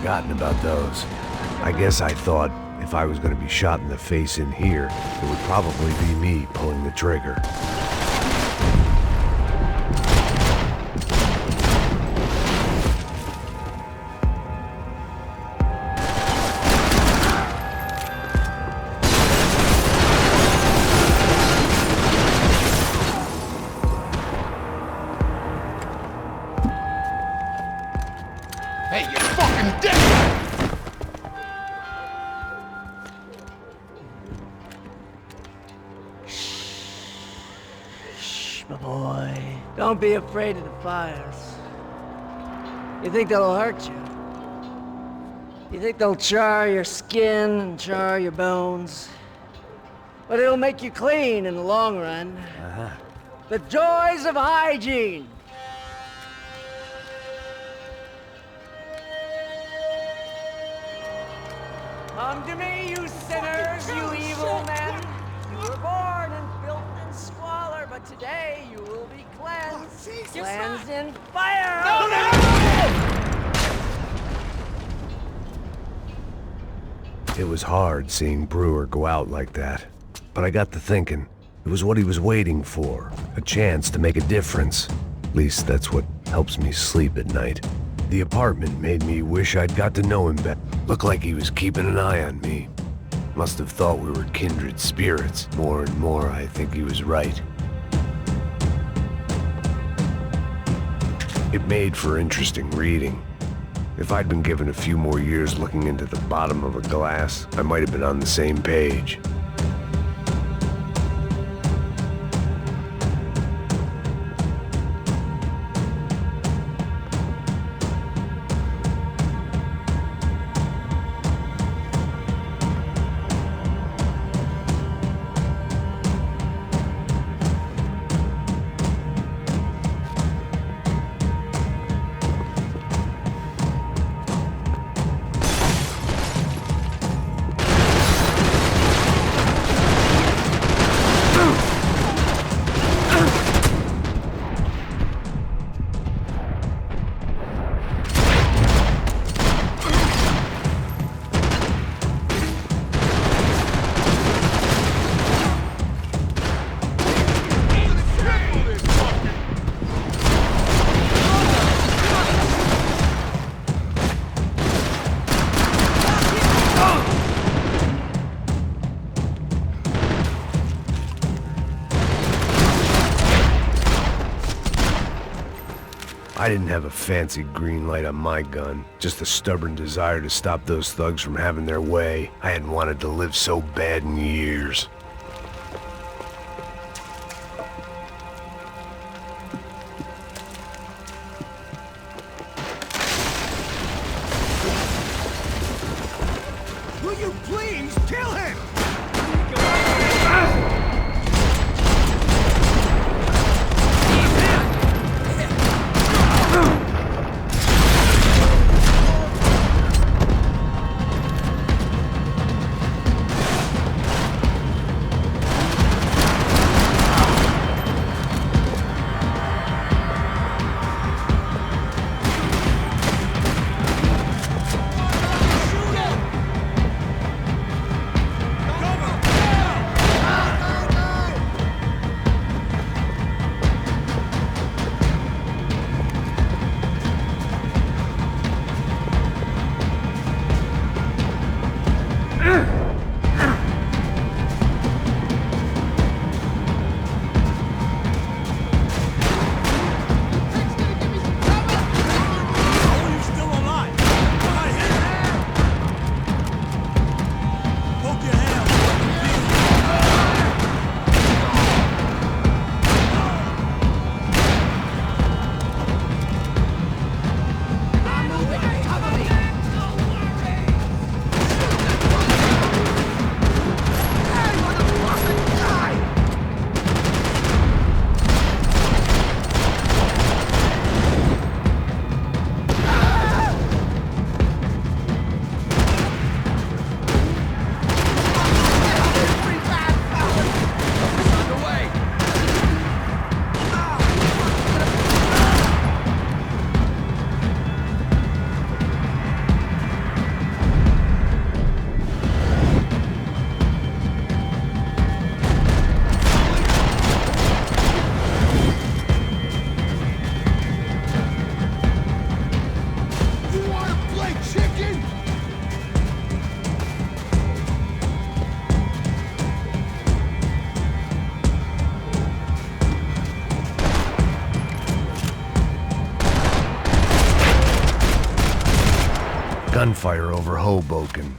forgotten about those. I guess I thought if I was going to be shot in the face in here, it would probably be me pulling the trigger. Hey, you're fucking dead! Shh, my boy. Don't be afraid of the fires. You think they'll hurt you? You think they'll char your skin and char your bones? But it'll make you clean in the long run. The joys of hygiene! Come to me, you sinners, you evil men! You were born in filth and squalor, but today you will be cleansed. Cleansed in fire! It was hard seeing Brewer go out like that, but I got to thinking, it was what he was waiting for, a chance to make a difference. At least that's what helps me sleep at night. The apartment made me wish I'd got to know him better. Looked like he was keeping an eye on me. Must have thought we were kindred spirits. More and more, I think he was right. It made for interesting reading. If I'd been given a few more years looking into the bottom of a glass, I might have been on the same page. I didn't have a fancy green light on my gun, just a stubborn desire to stop those thugs from having their way. I hadn't wanted to live so bad in years. Will you please kill him? gunfire over Hoboken.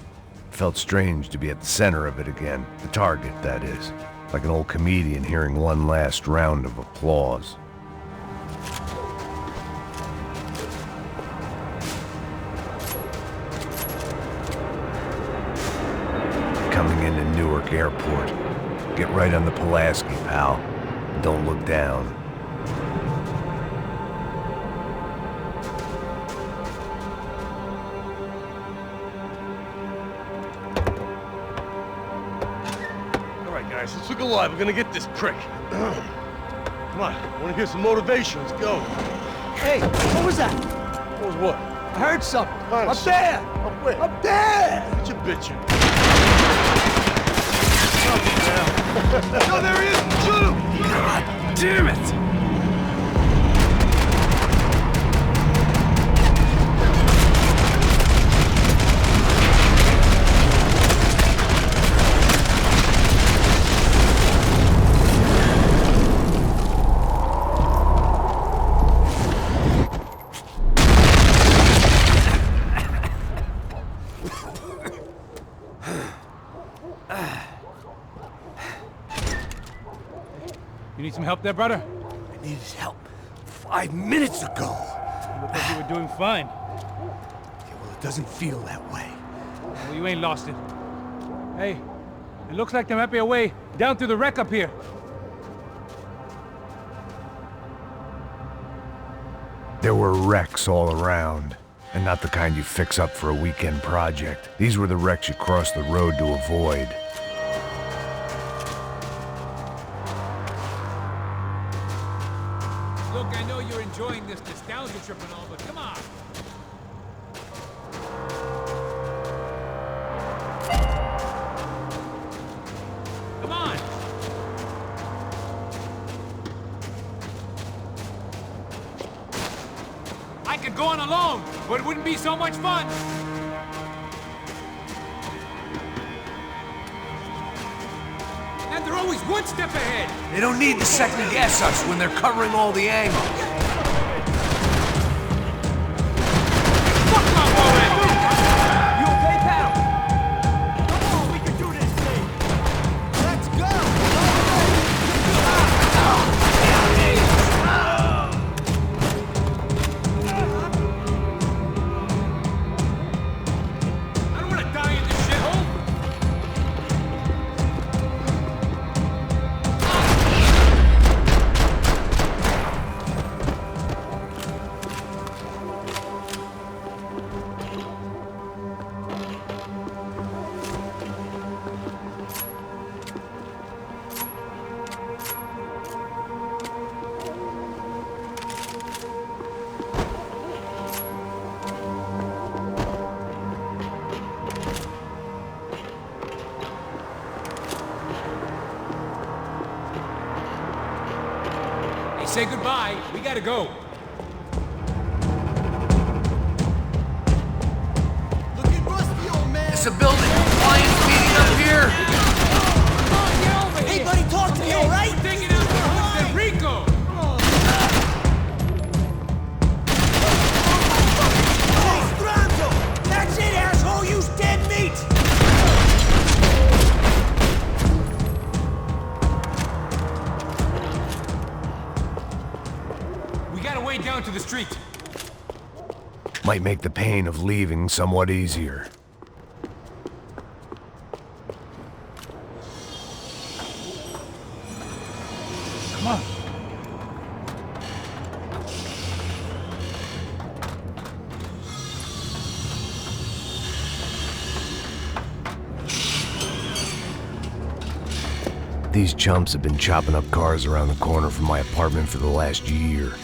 Felt strange to be at the center of it again. The target, that is. Like an old comedian hearing one last round of applause. Coming into Newark Airport. Get right on the Pulaski, pal. Don't look down. Guys, let's look alive. We're gonna get this prick. Come on, I wanna hear some motivation. Let's go. Hey, what was that? What was what? I heard something. Huh, Up there! Up where? Up there! What you bitching? No, there he is! Shoot him! God damn it! You need some help there, brother? I needed help 5 minutes ago. You look like you were doing fine. Yeah, well, it doesn't feel that way. Well, you ain't lost it. Hey, it looks like there might be a way down through the wreck up here. There were wrecks all around, and not the kind you fix up for a weekend project. These were the wrecks you cross the road to avoid. Look, I know you're enjoying this nostalgia trip and all, but come on. Come on. I could go on alone, but it wouldn't be so much fun. And they're always one step ahead. They don't need to second guess us when they're covering all the angles. Fuck my boy! You okay, pal? Come on, we can do this thing. Let's go! I don't want to die in this shithole. Hey, say goodbye. We gotta go. Looking rusty, old man. It's a building compliance meeting up here. Come on, get over here. Hey, buddy, talk to me, all right? We're taking out the Rico. Hey, Stronzo! That's it, asshole! Use dead meat! We got a way down to the street. Might make the pain of leaving somewhat easier. Come on. These chumps have been chopping up cars around the corner from my apartment for the last year.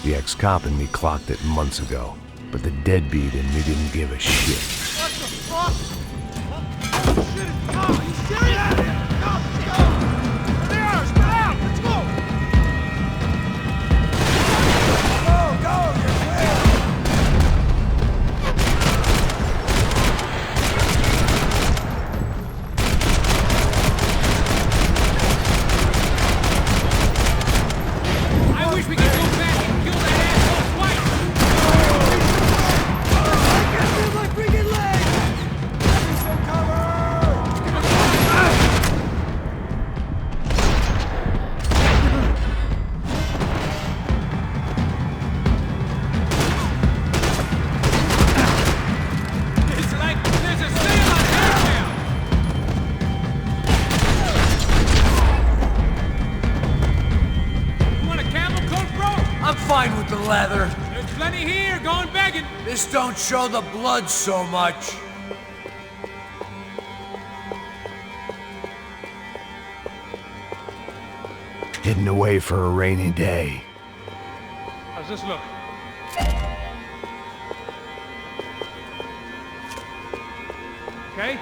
The ex-cop in me clocked it months ago, but the deadbeat in me didn't give a shit. What the fuck? Oh, shit, it's Tom! Are you serious? Go! Go! There are! Spread out! Let's go! Go, go! You're clear! I wish we could go back and kill that asshole twice. I can feel my freaking leg! fine with the leather. There's plenty here, going begging. This don't show the blood so much. Hidden away for a rainy day. How's this look? Okay?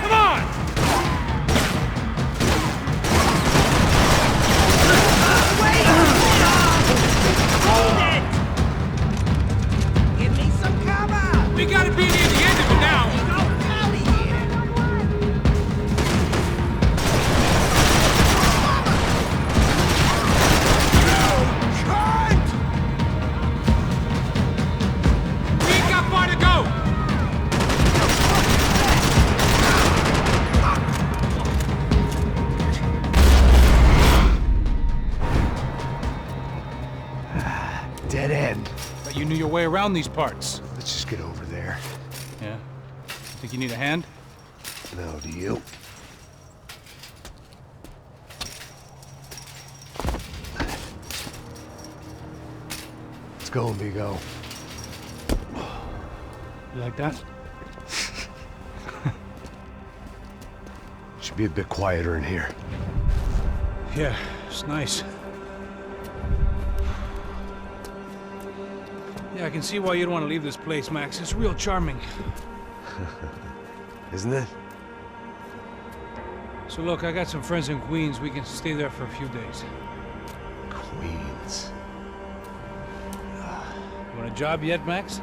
Come on! Give me some cover! We gotta be near the end of it now. Go out of here! We ain't got far to go. Dead end. But you knew your way around these parts. Let's just get over there. Yeah. Think you need a hand? No, do you? Let's go, amigo. You like that? Should be a bit quieter in here. Yeah, it's nice. Yeah, I can see why you'd want to leave this place, Max. It's real charming. Isn't it? So look, I got some friends in Queens. We can stay there for a few days. Queens. You want a job yet, Max?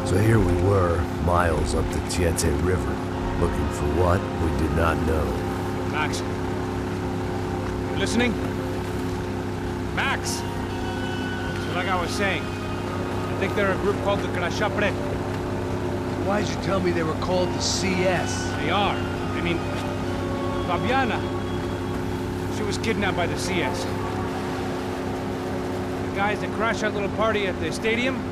So here we were, miles up the Tietze River, looking for what we did not know. Max. You listening? Max! So like I was saying, I think they're a group called the Crashapret. Why'd you tell me they were called the CS? They are. I mean, Fabiana. She was kidnapped by the CS. The guys that crashed that little party at the stadium,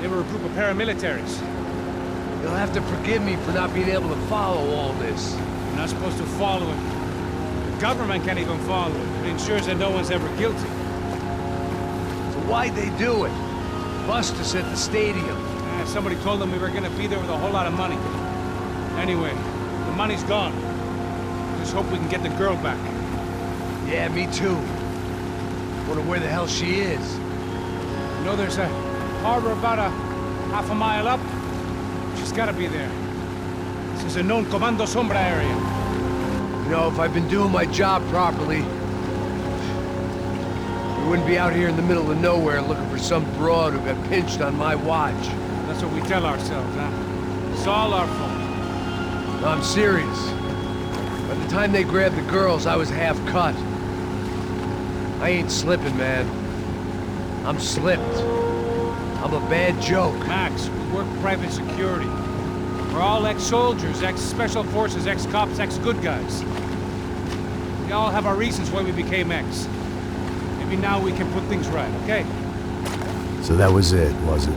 they were a group of paramilitaries. You'll have to forgive me for not being able to follow all this. You're not supposed to follow it. The government can't even follow it. It ensures that no one's ever guilty. So why'd they do it? Bust us at the stadium. Somebody told them we were gonna be there with a whole lot of money. Anyway, the money's gone. Just hope we can get the girl back. Yeah, me too. Wonder where the hell she is. You know, there's a harbor about a half a mile up. She's gotta be there. This is a known Comando Sombra area. You know, if I'd been doing my job properly, we wouldn't be out here in the middle of nowhere looking for some broad who got pinched on my watch. That's what we tell ourselves, huh? It's all our fault. No, I'm serious. By the time they grabbed the girls, I was half cut. I ain't slipping, man. I'm slipped. I'm a bad joke. Max, we work private security. We're all ex-soldiers, ex-special forces, ex-cops, ex-good guys. We all have our reasons why we became ex. Maybe now we can put things right, okay? So that was it, was it?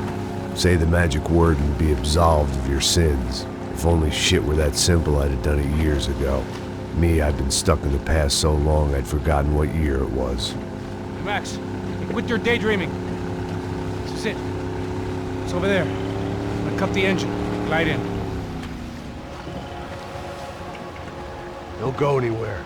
Say the magic word and be absolved of your sins. If only shit were that simple, I'd have done it years ago. Me, I've been stuck in the past so long, I'd forgotten what year it was. Hey, Max, quit your daydreaming. This is it. It's over there. I'm gonna cut the engine. Glide in. Don't go anywhere.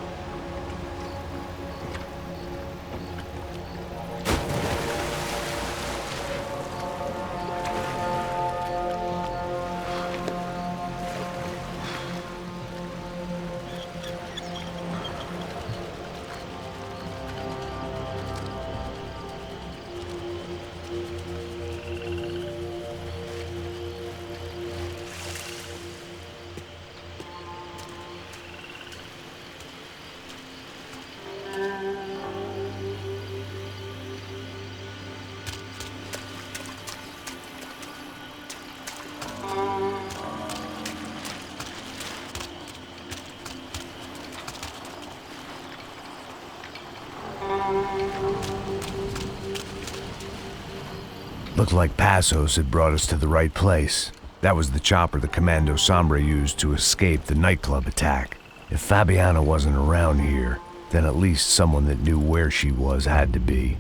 Looked like Passos had brought us to the right place. That was the chopper the Commando Sombra used to escape the nightclub attack. If Fabiana wasn't around here, then at least someone that knew where she was had to be.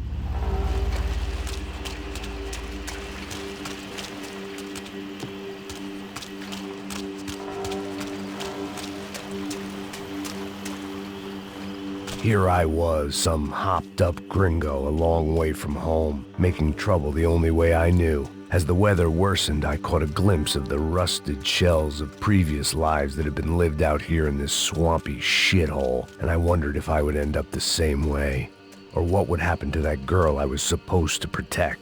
Here I was, some hopped-up gringo a long way from home, making trouble the only way I knew. As the weather worsened, I caught a glimpse of the rusted shells of previous lives that had been lived out here in this swampy shithole, and I wondered if I would end up the same way, or what would happen to that girl I was supposed to protect.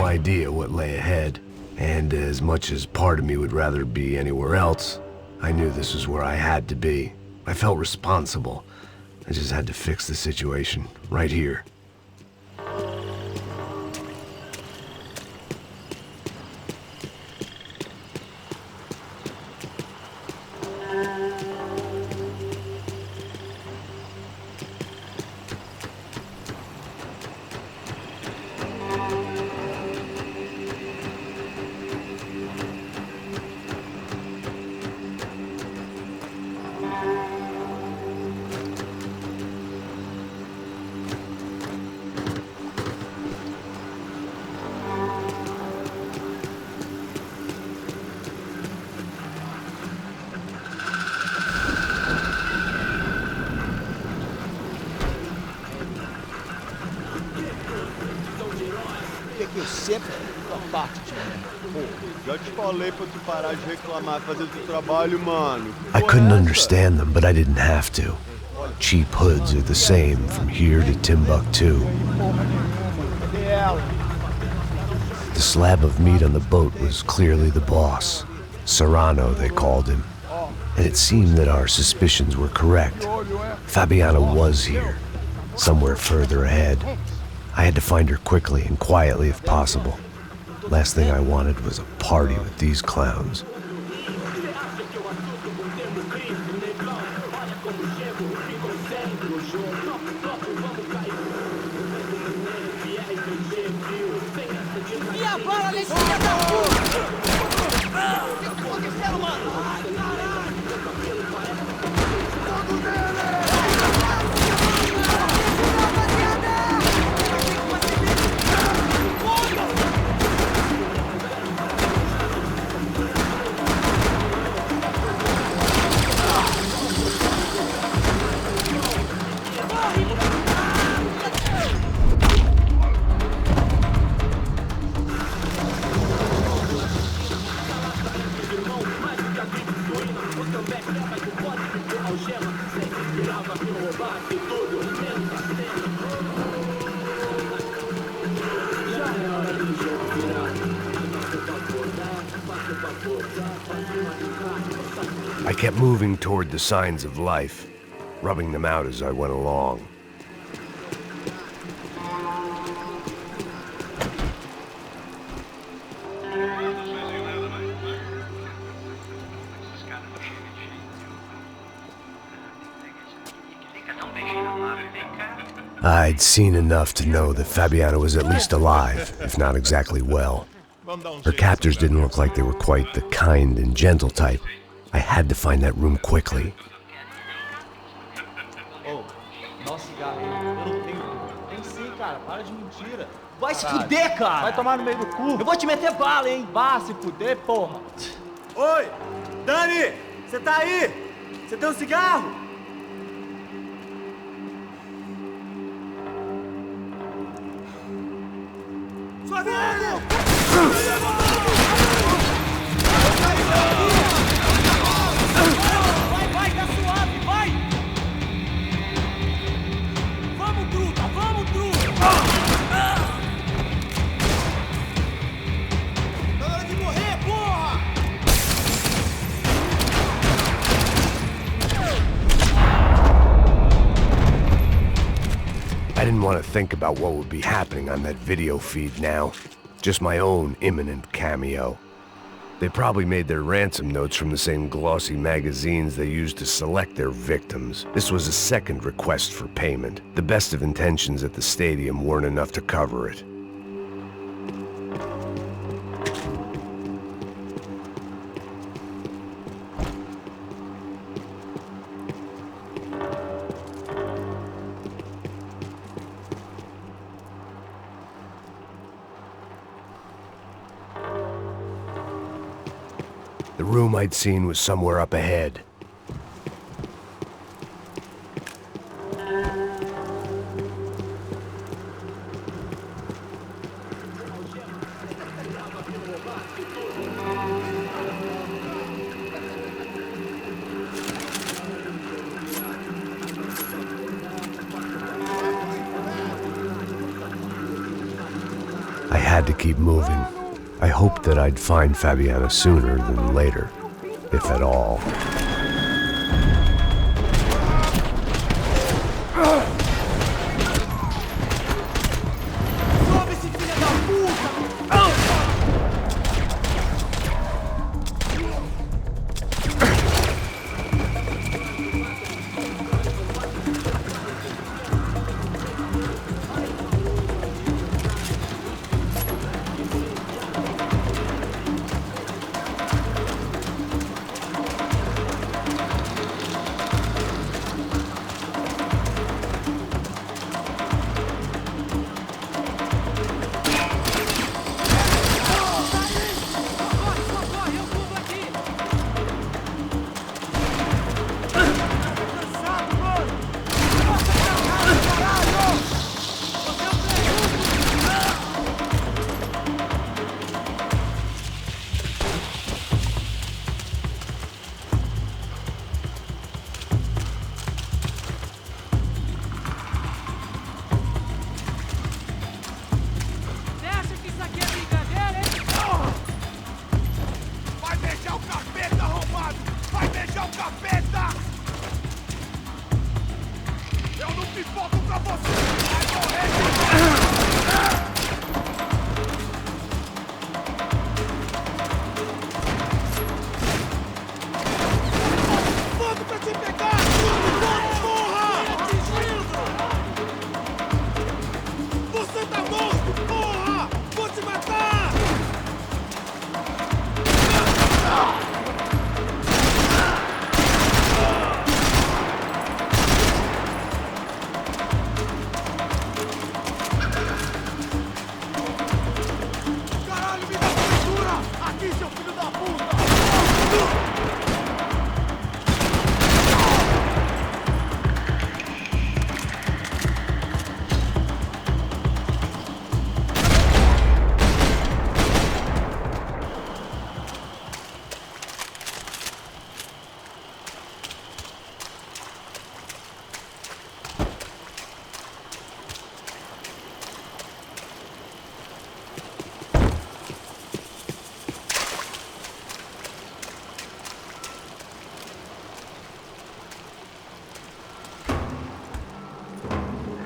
Idea what lay ahead, and as much as part of me would rather be anywhere else, I knew this was where I had to be. I felt responsible. I just had to fix the situation right here. Eu sempre fico a parte de mim. Já te falei pra tu parar de reclamar, fazer teu trabalho, mano. I couldn't understand them, but I didn't have to. Cheap hoods are the same from here to Timbuktu. The slab of meat on the boat was clearly the boss. Serrano, they called him. And it seemed that our suspicions were correct. Fabiana was here, somewhere further ahead. I had to find her quickly and quietly if possible. Last thing I wanted was a party with these clowns. I kept moving toward the signs of life, rubbing them out as I went along. I'd seen enough to know that Fabiana was at least alive, if not exactly well. Her captors didn't look like they were quite the kind and gentle type. I had to find that room quickly. Tem sim, cara. Para de mentira. Vai se fuder, cara. Vai tomar no meio do cu. Eu vou te meter bala, hein. Vá se fuder, porra. Oi, Dani, você tá aí? Você tem um cigarro? Sua vida! Vai, tá suave, vai! Vamos, truta, vamos, truta! Tá na hora de morrer, porra! want to think about what would be happening on that video feed now. Just my own imminent cameo. They probably made their ransom notes from the same glossy magazines they used to select their victims. This was a second request for payment. The best of intentions at the stadium weren't enough to cover it. The room I'd seen was somewhere up ahead. I had to keep moving. I hoped that I'd find Fabiana sooner than later, if at all.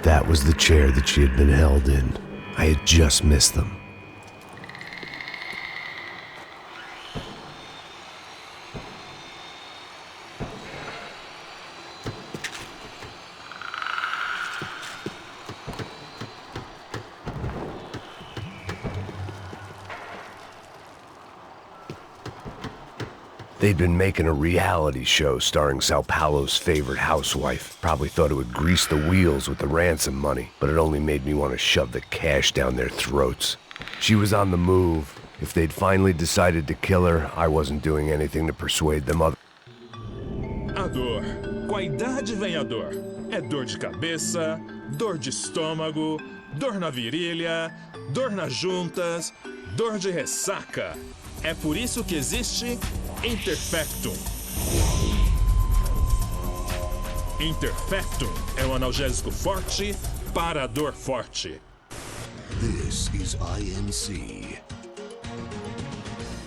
That was the chair that she had been held in. I had just missed them. They'd been making a reality show starring Sao Paulo's favorite housewife. Probably thought it would grease the wheels with the ransom money, but it only made me want to shove the cash down their throats. She was on the move. If they'd finally decided to kill her, I wasn't doing anything to persuade them other. A dor. Com a idade vem a dor. É dor de cabeça, dor de estômago, dor na virilha, dor nas juntas, dor de ressaca. É por isso que existe Interfectum. Interfectum é um analgésico forte para a dor forte. This is INC.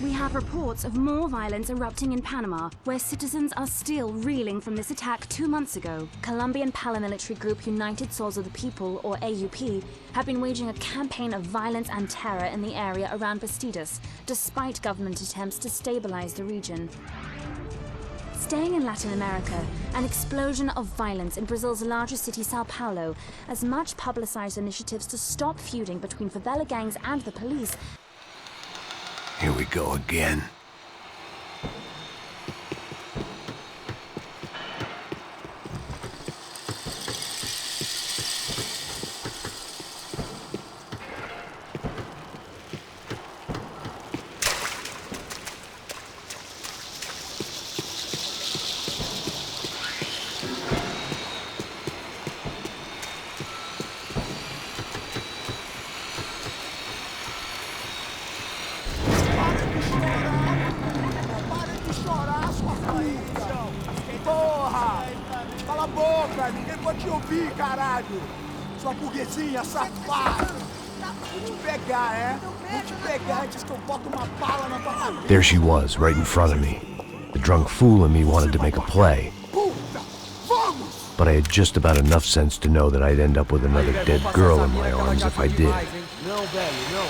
We have reports of more violence erupting in Panama, where citizens are still reeling from this attack 2 months ago. Colombian paramilitary group United Souls of the People, or AUP, have been waging a campaign of violence and terror in the area around Bastidas, despite government attempts to stabilize the region. Staying in Latin America, an explosion of violence in Brazil's largest city, Sao Paulo, as much publicized initiatives to stop feuding between favela gangs and the police. Here we go again. Cala a boca, ninguém pode te ouvir, caralho! Sua burguesinha safada! Vou te pegar, é? Vou te pegar antes que eu boto uma bala na tua cabeça! There she was, right in front of me. The drunk fool in me wanted to make a play. Puta! Vamos! But I had just about enough sense to know that I'd end up with another dead girl in my arms if I did. Não, velho, não.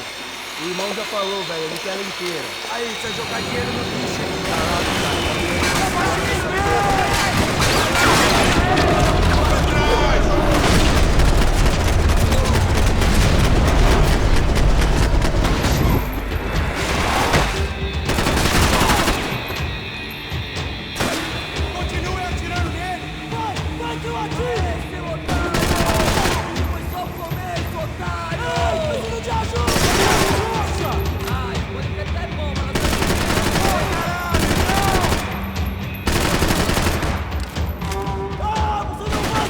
O irmão já falou, velho, ele quer ela inteira. Aí, você vai jogar dinheiro no bicho, hein? Caralho, cara. Continue atirando nele! Vai que eu atiro! Esse otário! Foi só o começo, otário! Ei, preciso de ajuda! Ai, pode ter até bomba na sua vida! Ô, caralho, não! Ah, você não vai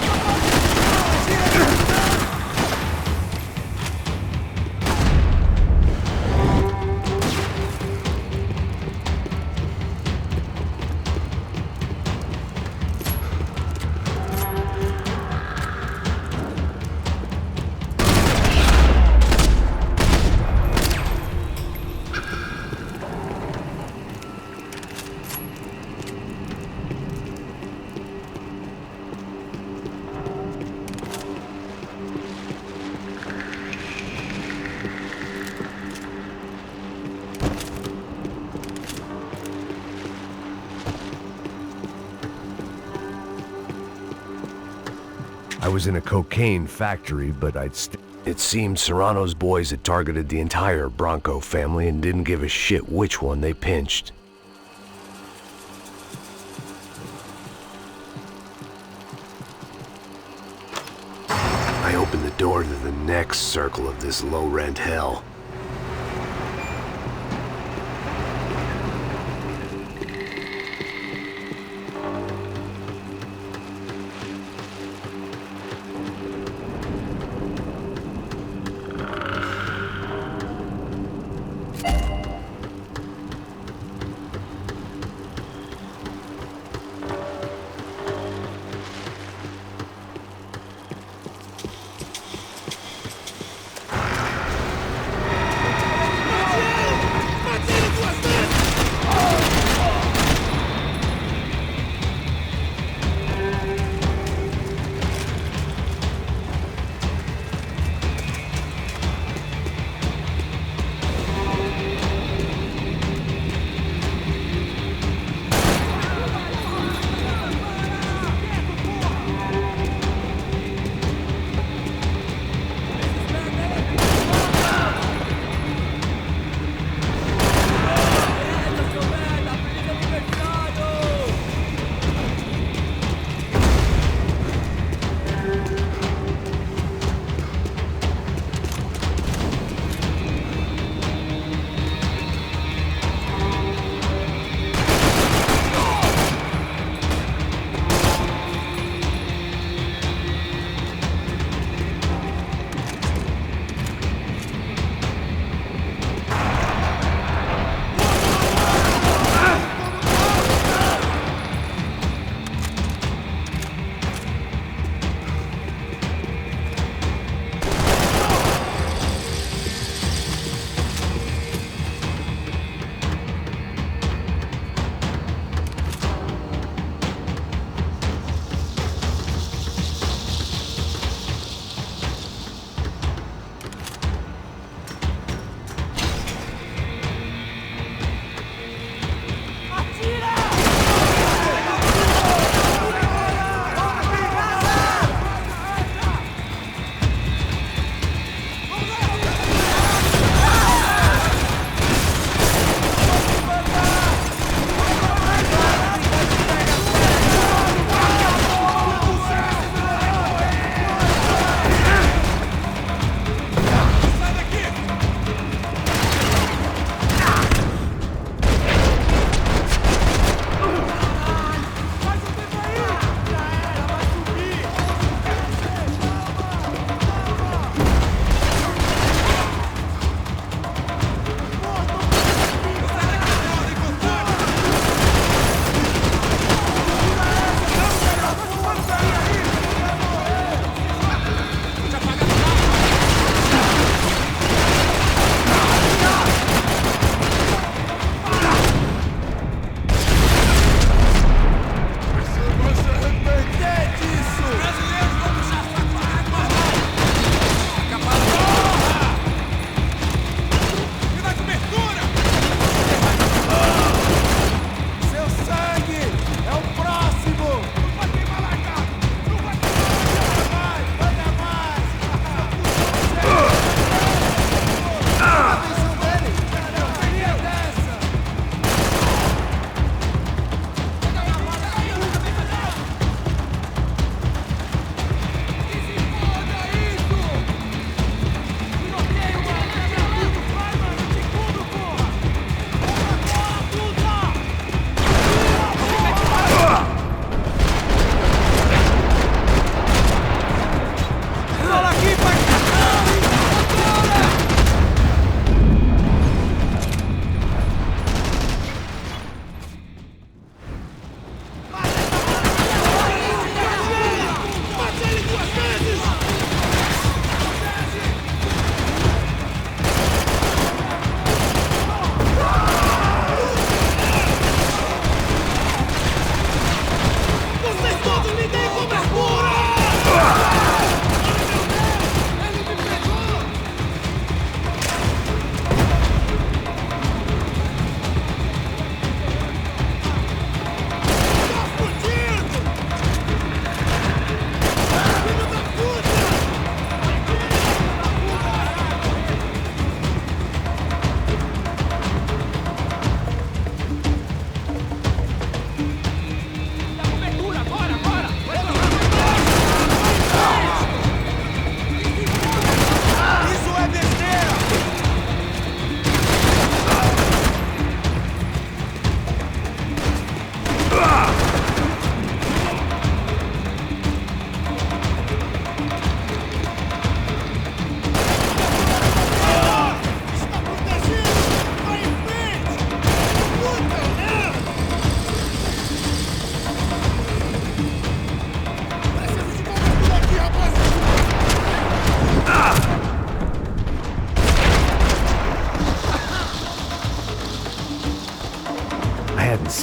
I was in a cocaine factory, but it seemed Serrano's boys had targeted the entire Bronco family and didn't give a shit which one they pinched. I opened the door to the next circle of this low-rent hell.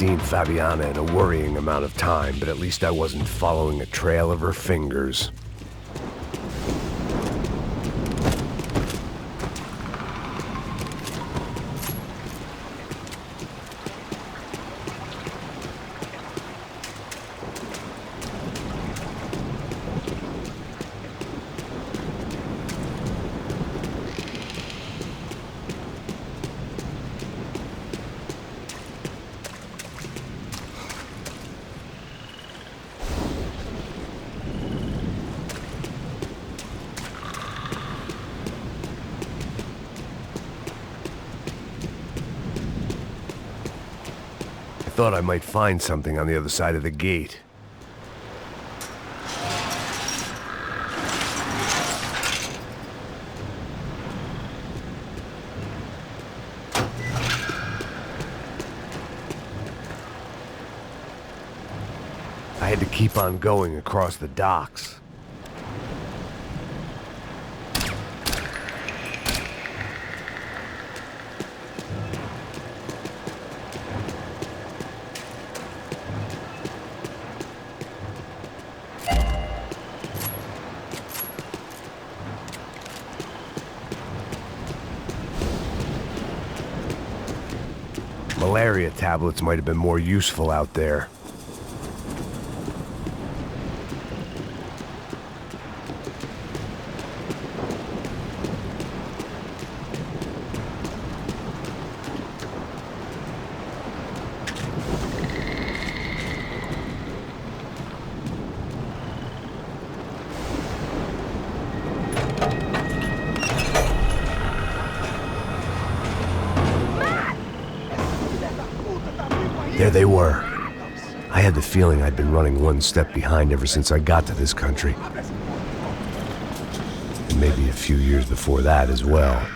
seen Fabiana in a worrying amount of time, but at least I wasn't following a trail of her fingers. Thought I might find something on the other side of the gate. I had to keep on going across the docks. Malaria tablets might have been more useful out there. There they were. I had the feeling I'd been running one step behind ever since I got to this country. And maybe a few years before that as well.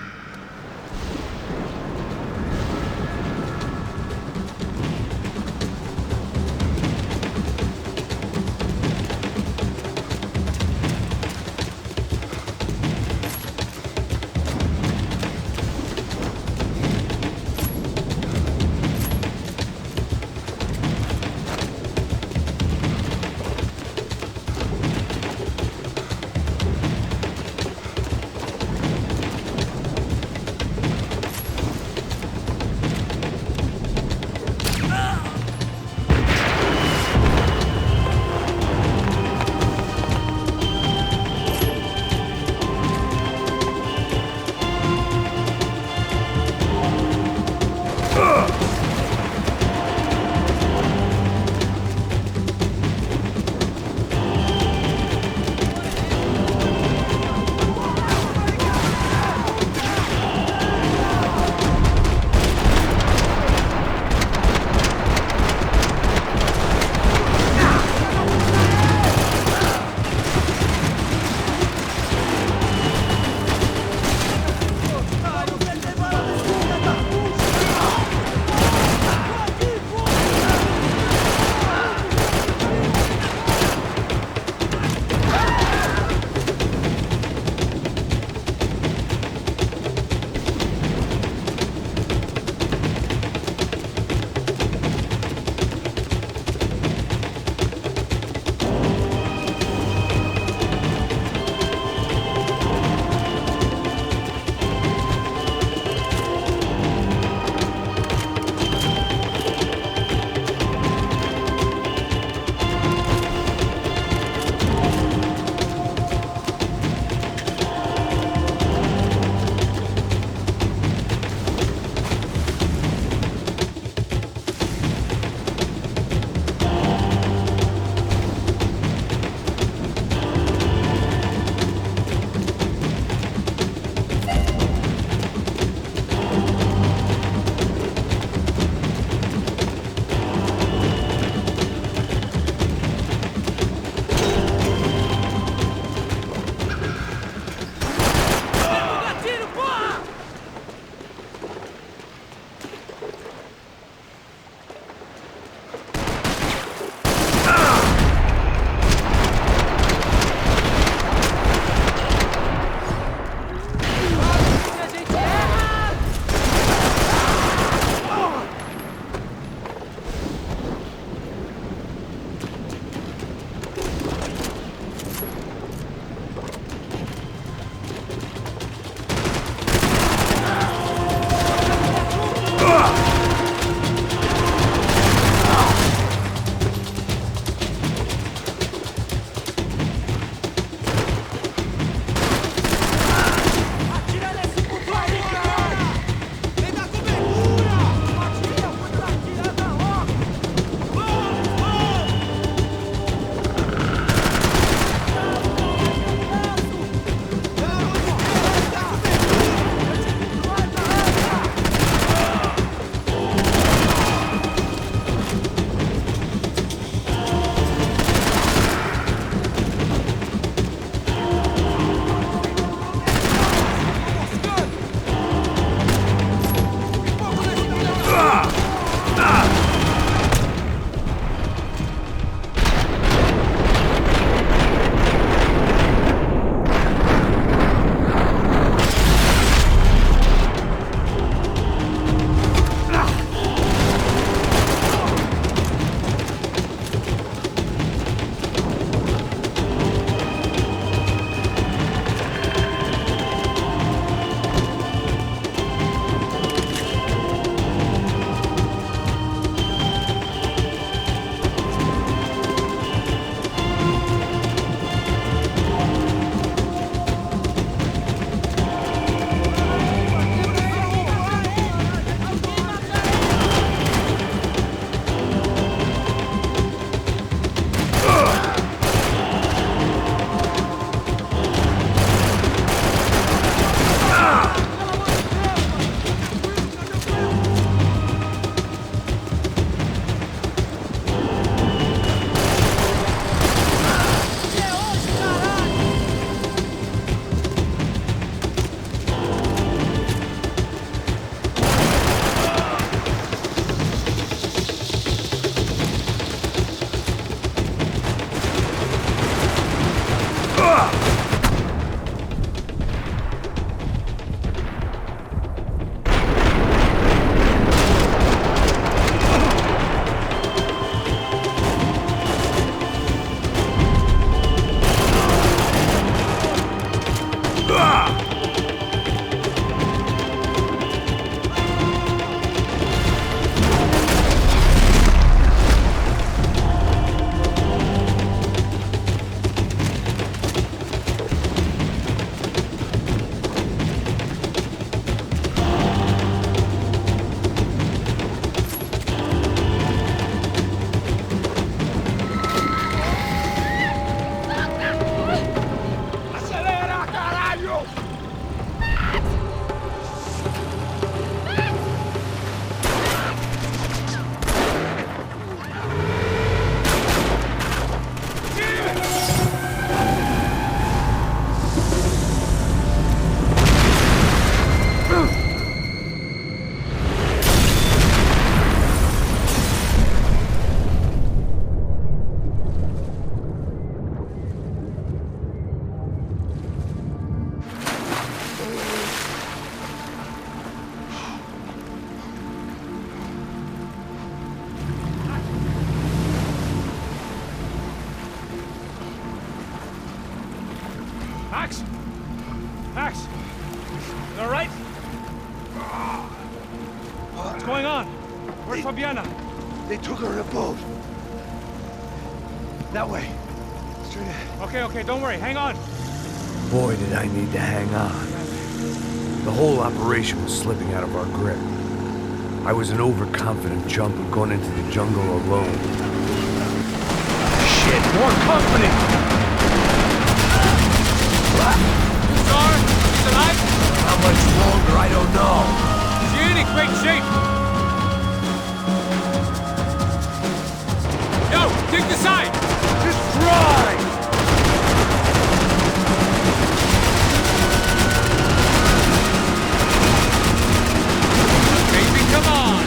Max? Max? You all right? What's going on? Where's Fabiana? They took her in a boat. That way. Straight ahead. Okay, don't worry. Hang on. Boy, did I need to hang on. The whole operation was slipping out of our grip. I was an overconfident chump going into the jungle alone. Shit, more company! Star, is alive? How much longer, I don't know. She ain't in great shape. Yo, dig the side! Just try! Baby, come on!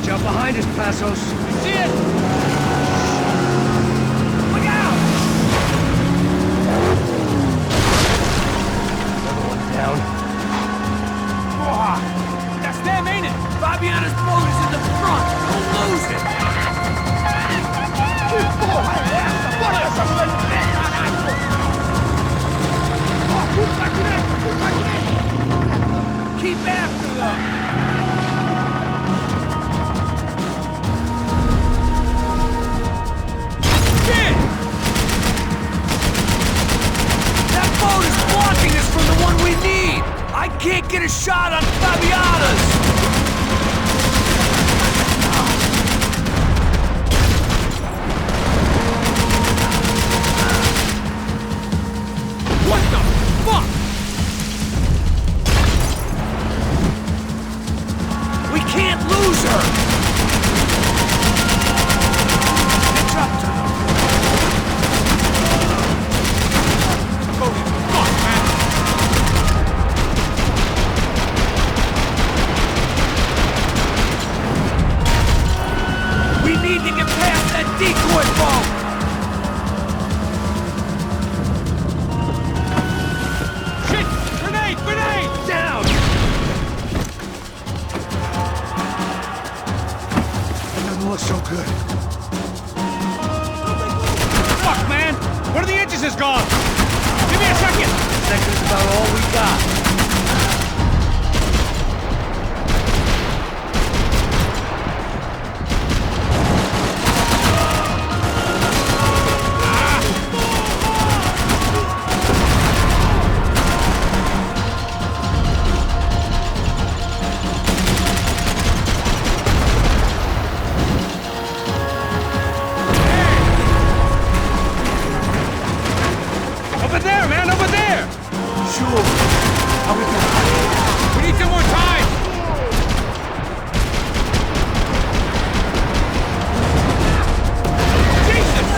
Jump behind us, Passos. See it? Look out! Another one down. That's them, ain't it? Fabiana's boat is in the front. Don't lose it. Keep after them. Shit! That boat is blocking us from the one we need. I can't get a shot on Fabiana's. What the fuck? We can't lose her. Catch up to them. Holy fuck, man! We need to get past that decoy boat. Shit! Grenade! Grenade! Down! That doesn't look so good. Fuck, man! One of the engines is gone! Give me a second! Second's about all we got. Over there, man! Over there! Sure. How we got? We need some more time! Jesus!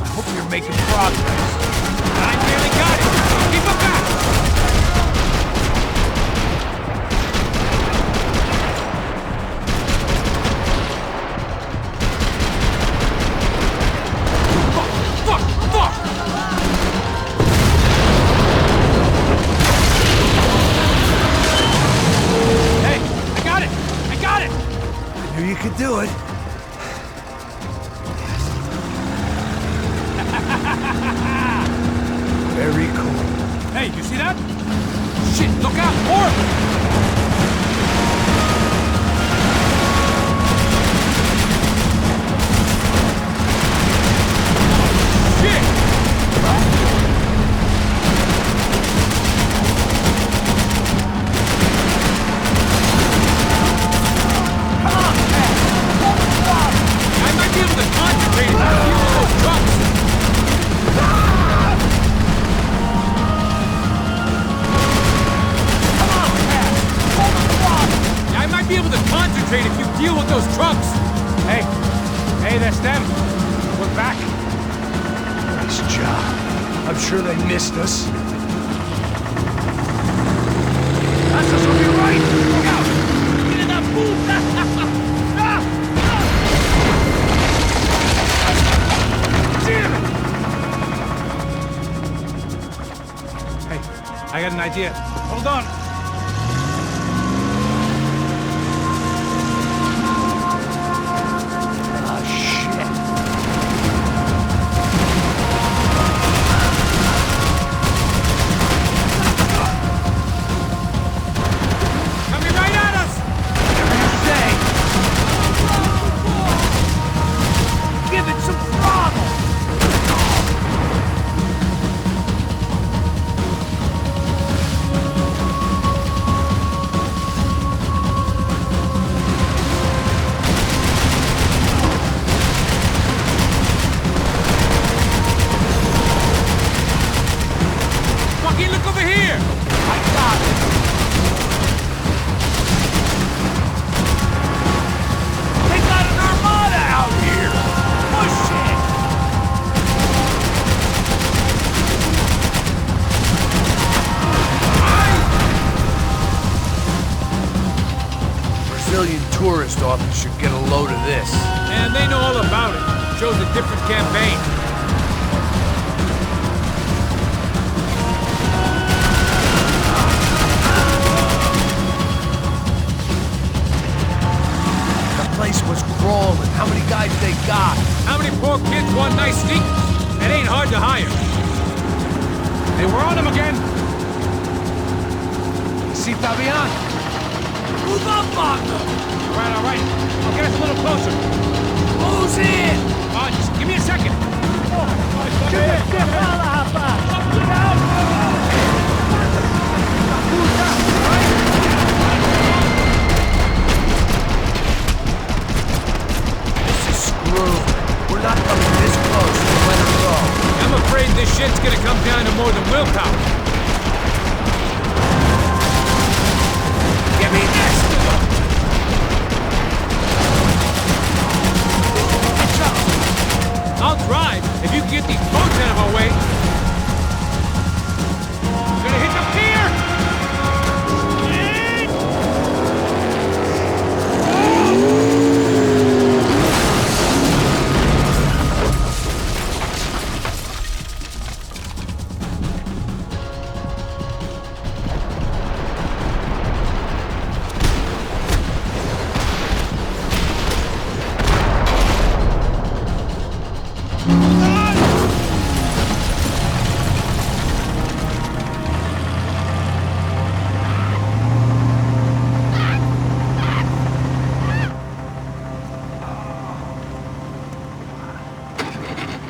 I hope you're making progress. I nearly got it! Keep it back! Fuck! Fuck! Hey! I got it! I got it! I knew you could do it. Very cool. Hey, you see that? Shit, look out! More of them! Shit! Come on, Pat. Hold the fire. I might be able to concentrate if I deal with those trucks! Come on, Pat. Hold the fire. I might be able to concentrate if you deal with those trucks! Hey! Hey, that's them! We're back! Nice job. I'm sure they missed us. Passos will be right. Look out. Get in that puta. Hey, I got an idea. Hold on. Tourist office should get a load of this. And they know all about it. Shows a different campaign. The place was crawling. How many guys they got? How many poor kids want nice sneakers? It ain't hard to hire. Hey, we're on them again. See Fabian? Move up, partner! All right. I'll get us a little closer. Who's in? Just give me a second. This is screwed. We're not coming this close to let her go. I'm afraid this shit's gonna come down to more than willpower. Give me this! I'll drive if you can get these boats out of our way. Gonna hit the pier!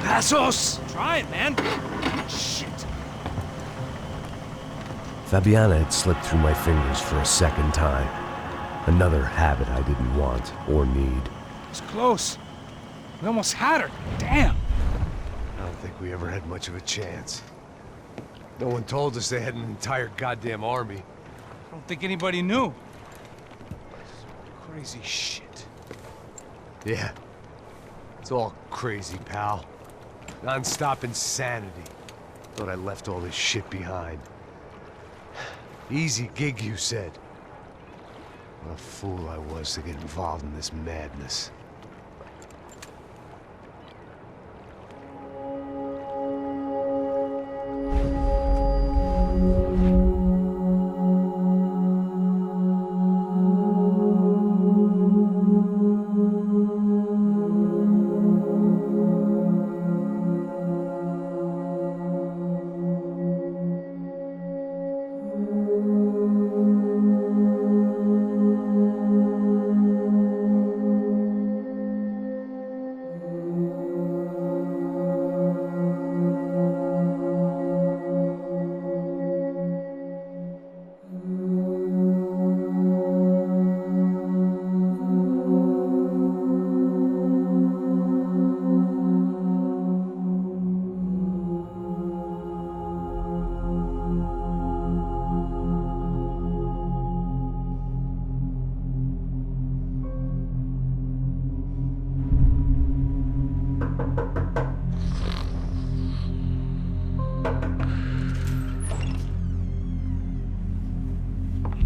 Passos! Try it, man. Shit. Fabiana had slipped through my fingers for a second time. Another habit I didn't want or need. It's close. We almost had her. Damn. I don't think we ever had much of a chance. No one told us they had an entire goddamn army. I don't think anybody knew. Crazy shit. Yeah. It's all crazy, pal. Non-stop insanity. Thought I left all this shit behind. Easy gig, you said. What a fool I was to get involved in this madness.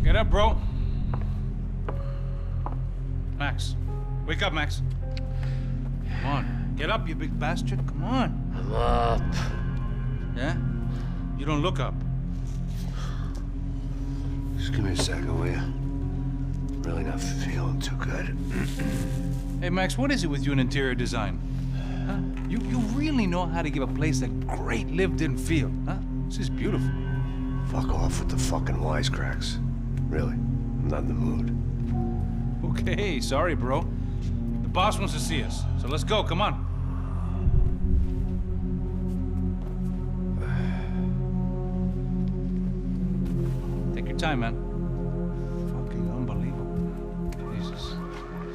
Get up, bro. Max. Wake up, Max. Come on. Get up, you big bastard. Come on. I'm up. Yeah? You don't look up. Just give me a second, will you? Really not feeling too good. Hey, Max, what is it with you and interior design? Huh? You really know how to give a place a great lived-in feel, huh? This is beautiful. Fuck off with the fucking wisecracks. Really, I'm not in the mood. Okay, sorry, bro. The boss wants to see us, so let's go, come on. Take your time, man. Fucking unbelievable. Jesus.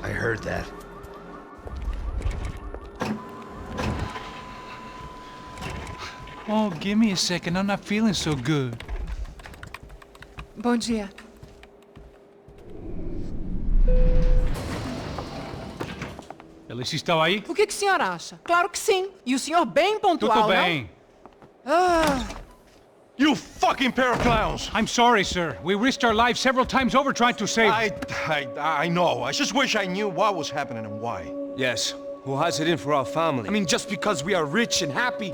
I heard that. Oh, give me a second, I'm not feeling so good. Bom dia. Alice estava aí? O que o senhor acha? Claro que sim. E o senhor bem pontual, Tudo bem. não? Ah, You fucking pair of clowns! I'm sorry, sir. We risked our lives several times over trying to save... I know. I just wish I knew what was happening and why. Yes, who has it in for our family? I mean, just because we are rich and happy,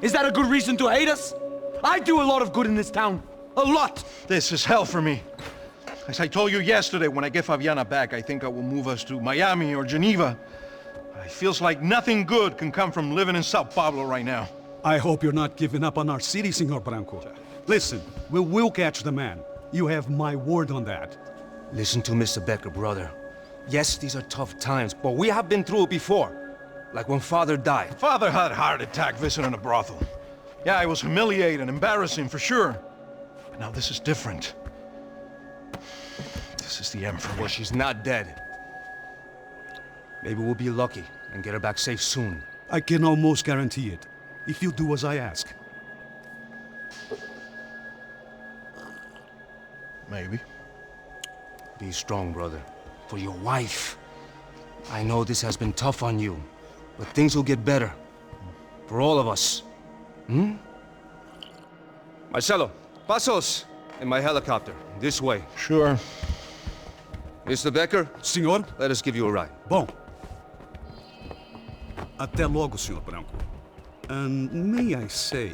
is that a good reason to hate us? I do a lot of good in this town. A lot! This is hell for me. As I told you yesterday, when I get Fabiana back, I think I will move us to Miami or Geneva. It feels like nothing good can come from living in Sao Paulo right now. I hope you're not giving up on our city, Senor Branco. Listen, we will catch the man. You have my word on that. Listen to Mr. Becker, brother. Yes, these are tough times, but we have been through it before. Like when Father died. Father had a heart attack visiting a brothel. Yeah, it was humiliating, embarrassing, for sure. But now this is different. This is the end for me. Well, she's not dead. Maybe we'll be lucky and get her back safe soon. I can almost guarantee it, if you do as I ask. Maybe. Be strong, brother. For your wife. I know this has been tough on you, but things will get better. For all of us. Hmm? Marcelo, pasos in my helicopter. This way. Sure. Mr. Becker? Senhor? Let us give you a ride. Bom. Até logo, Senhor Branco. And may I say,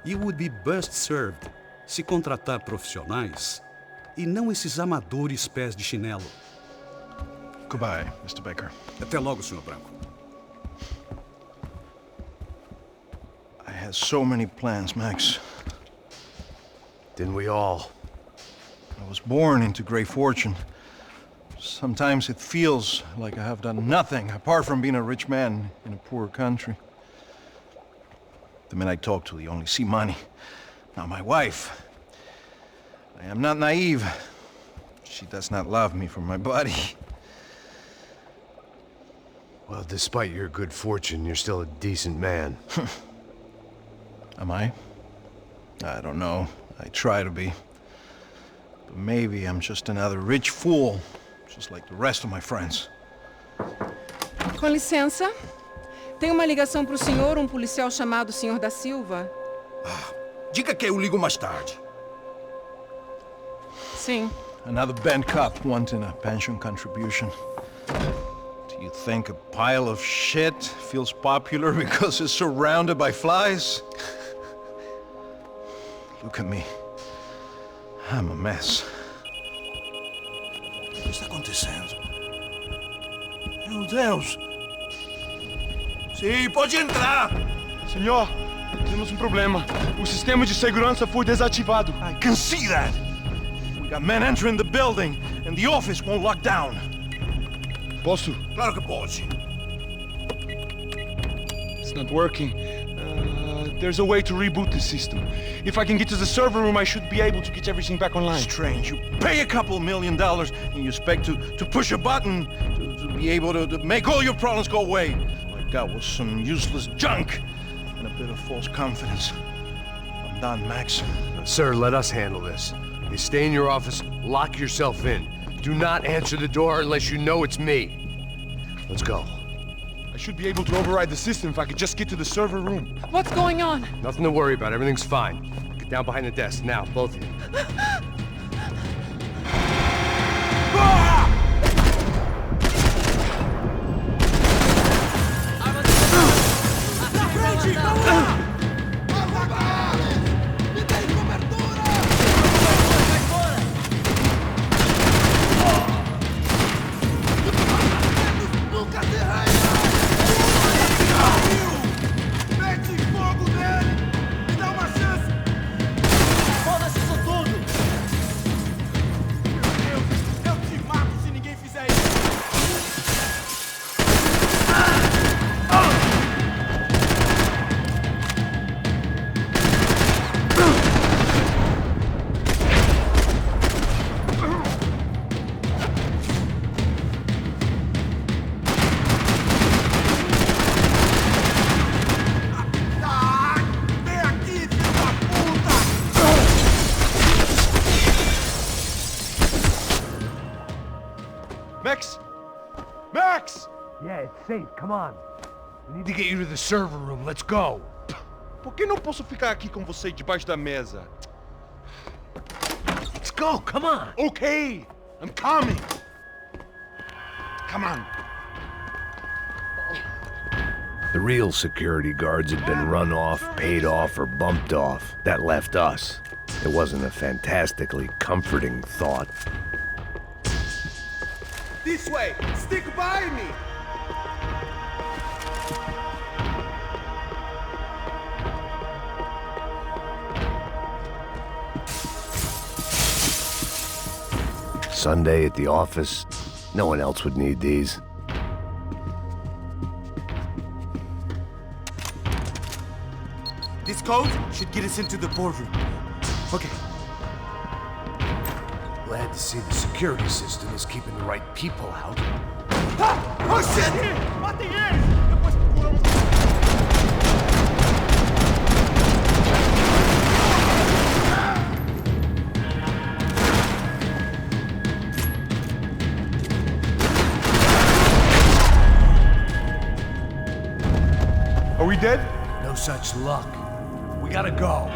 you would be best served se contratar profissionais e não esses amadores pés de chinelo. Goodbye, Mr. Baker. Até logo, Senhor Branco. I had so many plans, Max. Didn't we all? I was born into great fortune. Sometimes it feels like I have done nothing apart from being a rich man in a poor country. The men I talk to, they only see money. Now my wife, I am not naive. She does not love me for my body. Well, despite your good fortune, you're still a decent man. Am I? I don't know. I try to be. But maybe I'm just another rich fool, just like the rest of my friends. com licença. Tem uma ligação para o senhor, um policial chamado Senhor da Silva. Diga que eu ligo mais tarde. Sim. Another bent cop wanting a pension contribution. Do you think a pile of shit feels popular because it's surrounded by flies? Look at me. I'm a mess. O que está acontecendo? Meu Deus! Sim, pode entrar! Senhor, temos um problema. O sistema de segurança foi desativado. I can see that! We got men entering the building, and the office won't lock down. Posso? Claro que pode. It's not working. There's a way to reboot the system. If I can get to the server room, I should be able to get everything back online. Strange. You pay a couple $1 million, and you expect to push a button to be able to make all your problems go away. All I got was some useless junk and a bit of false confidence. I'm done, Max. Sir, let us handle this. You stay in your office, lock yourself in. Do not answer the door unless you know it's me. Let's go. I should be able to override the system if I could just get to the server room. What's going on? Nothing to worry about. Everything's fine. Get down behind the desk. Now, both of you. Yeah, it's safe. Come on. We need to get you to the server room. Let's go. Por que não posso ficar aqui com você debaixo da mesa? Let's go. Come on. Okay, I'm coming. Come on. The real security guards had been run off, paid off, or bumped off. That left us. It wasn't a fantastically comforting thought. This way! Stick by me! Sunday at the office. No one else would need these. This code should get us into the boardroom. Okay. Glad to see the security system is keeping the right people out. Oh shit! Matem eles! Depois procuramos... Are we dead? No such luck. We gotta go.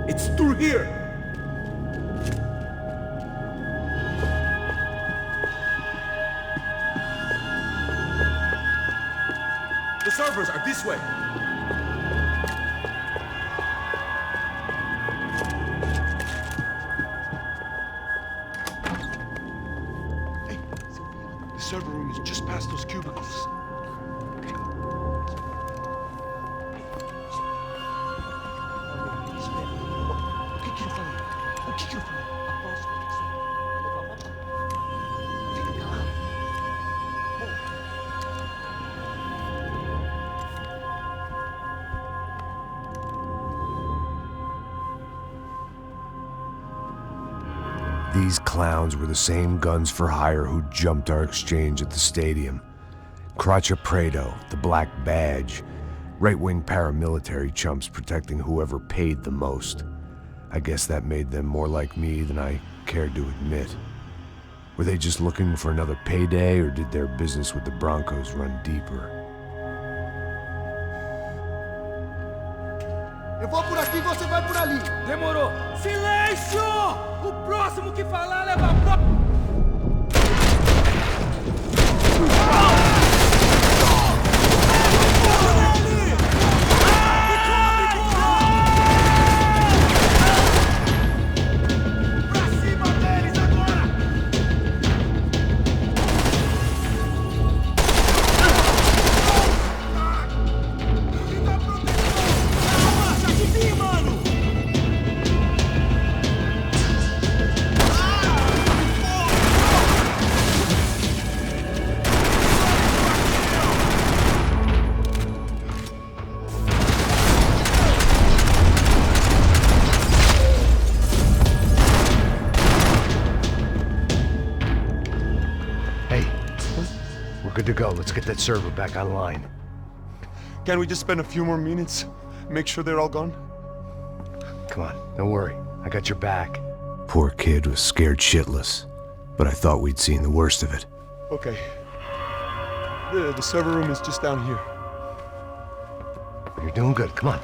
It's through here! The servers are this way! Hey, the server room is just past those cubicles. These clowns were the same guns for hire who jumped our exchange at the stadium. Craccia Prado, the Black Badge, right-wing paramilitary chumps protecting whoever paid the most. I guess that made them more like me than I cared to admit. Were they just looking for another payday, or did their business with the Broncos run deeper? Eu vou por aqui, você vai por ali. Demorou. Silêncio! O próximo que falar leva a... Good to go. Let's get that server back online. Can't we just spend a few more minutes? Make sure they're all gone? Come on, don't worry. I got your back. Poor kid was scared shitless, but I thought we'd seen the worst of it. Okay. The server room is just down here. You're doing good. Come on.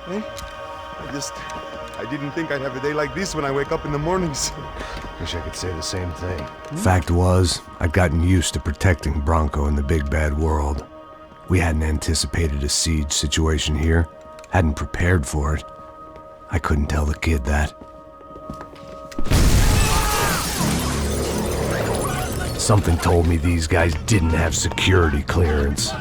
Hey? I didn't think I'd have a day like this when I wake up in the mornings. Wish I could say the same thing. Fact was, I'd gotten used to protecting Bronco in the big bad world. We hadn't anticipated a siege situation here, hadn't prepared for it. I couldn't tell the kid that. Something told me these guys didn't have security clearance.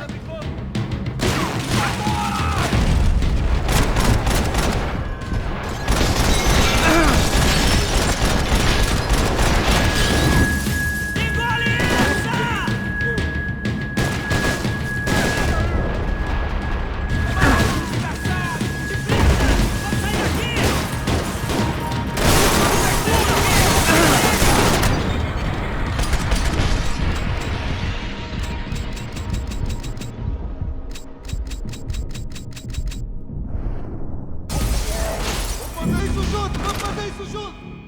Vamos fazer isso junto!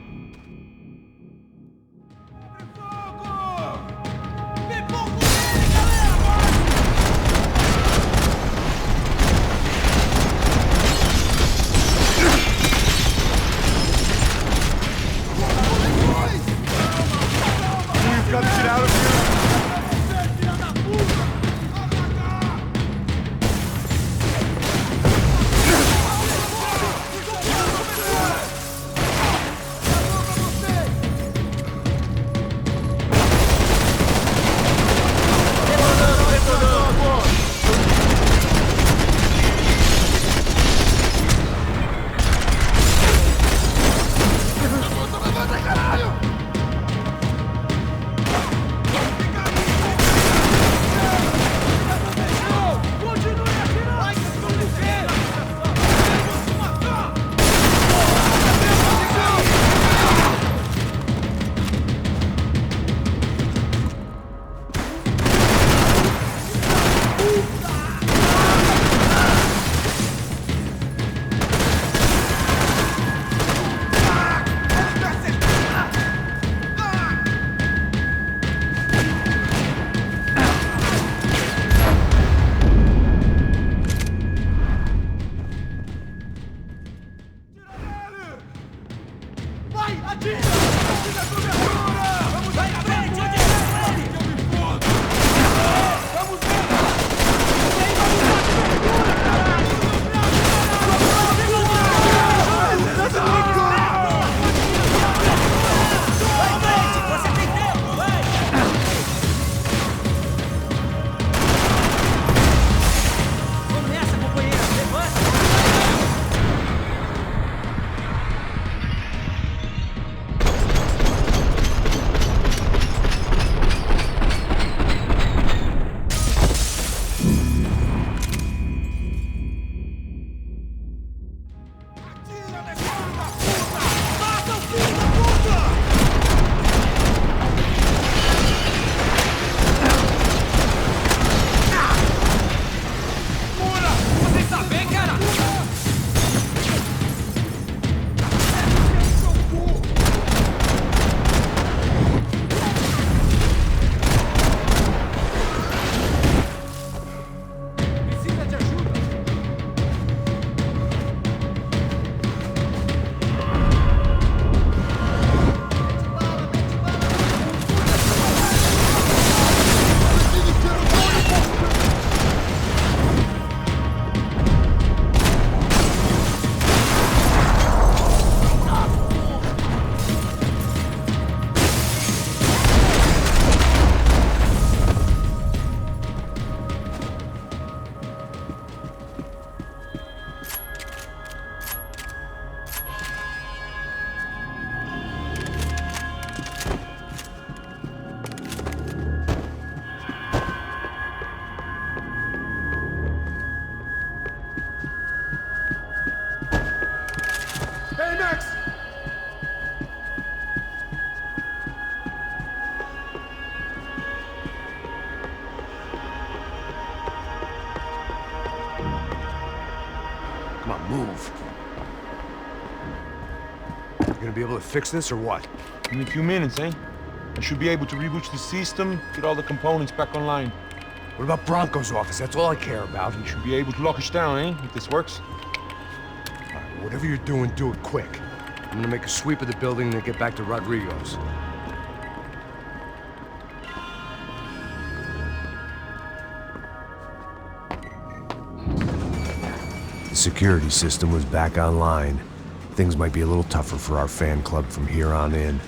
Move. You gonna be able to fix this or what? In a few minutes, eh? I should be able to reboot the system, get all the components back online. What about Bronco's office? That's all I care about. You should be able to lock us down, eh? If this works. All right, whatever you're doing, do it quick. I'm gonna make a sweep of the building and then get back to Rodrigo's. The security system was back online. Things might be a little tougher for our fan club from here on in.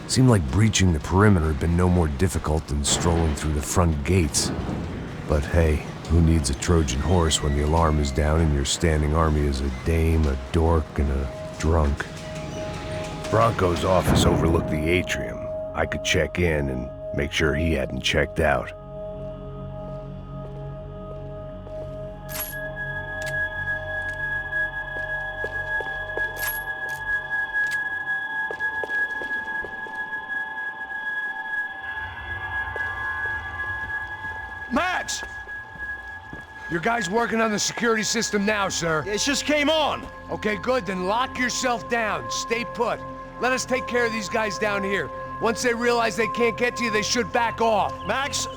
Seemed like breaching the perimeter had been no more difficult than strolling through the front gates. But hey, who needs a Trojan horse when the alarm is down and your standing army is a dame, a dork, and a drunk? Bronco's office overlooked the atrium. I could check in and make sure he hadn't checked out. Max! Your guy's working on the security system now, sir. It just came on! Okay, good, then lock yourself down. Stay put. Let us take care of these guys down here. Once they realize they can't get to you, they should back off. Max,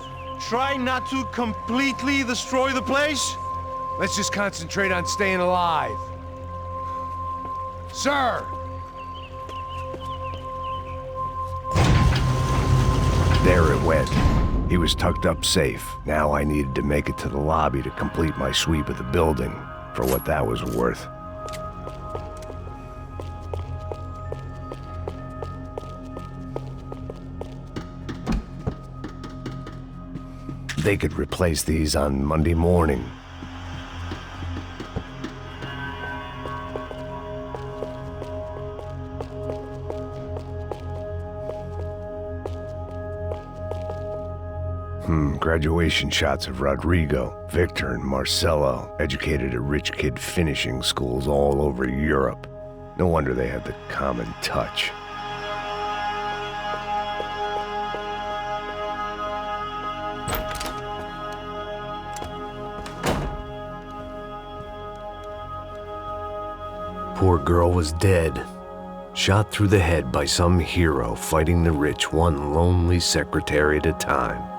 try not to completely destroy the place. Let's just concentrate on staying alive. Sir! There it went. He was tucked up safe. Now I needed to make it to the lobby to complete my sweep of the building, for what that was worth. They could replace these on Monday morning. Graduation shots of Rodrigo, Victor, and Marcelo, educated at rich kid finishing schools all over Europe. No wonder they had the common touch. Poor girl was dead. Shot through the head by some hero fighting the rich one lonely secretary at a time.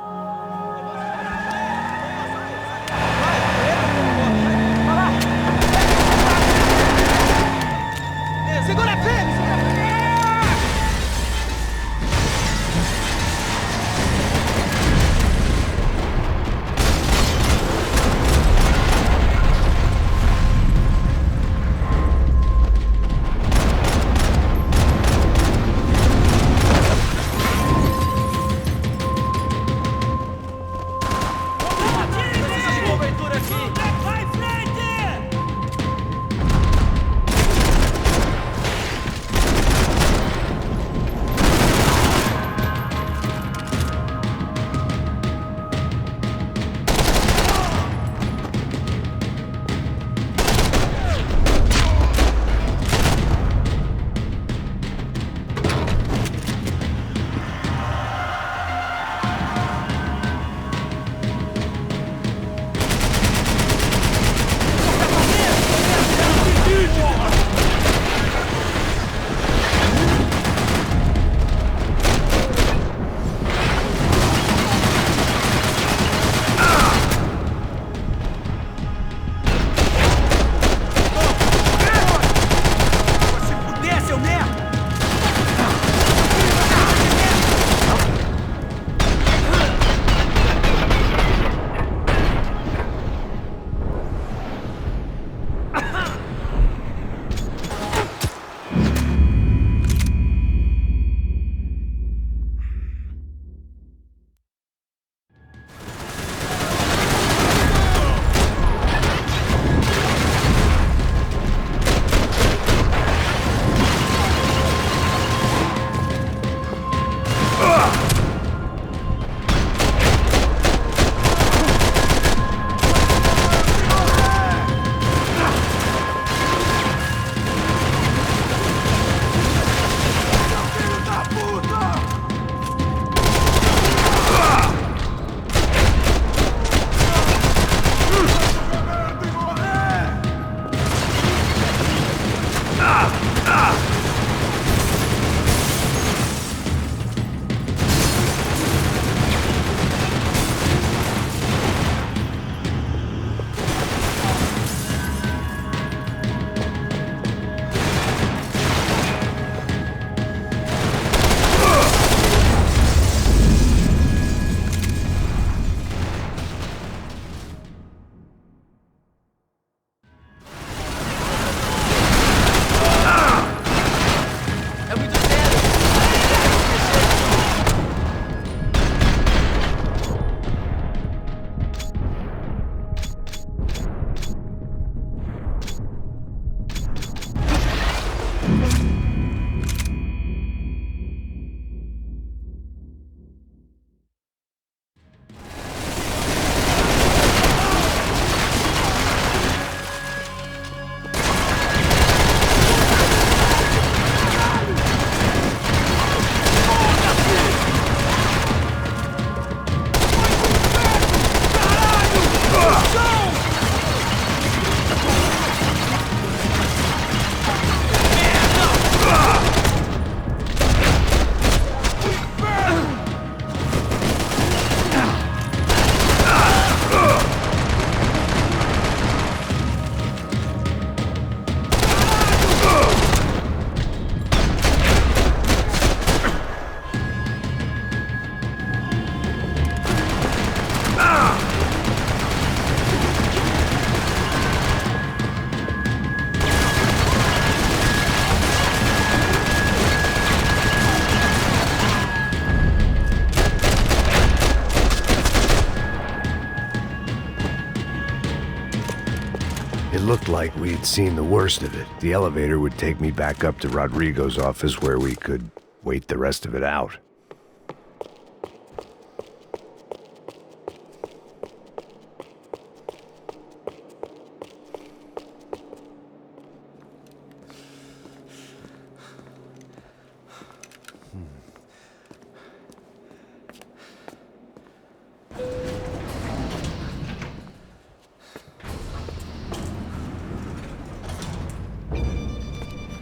It looked like we'd seen the worst of it. The elevator would take me back up to Rodrigo's office where we could wait the rest of it out.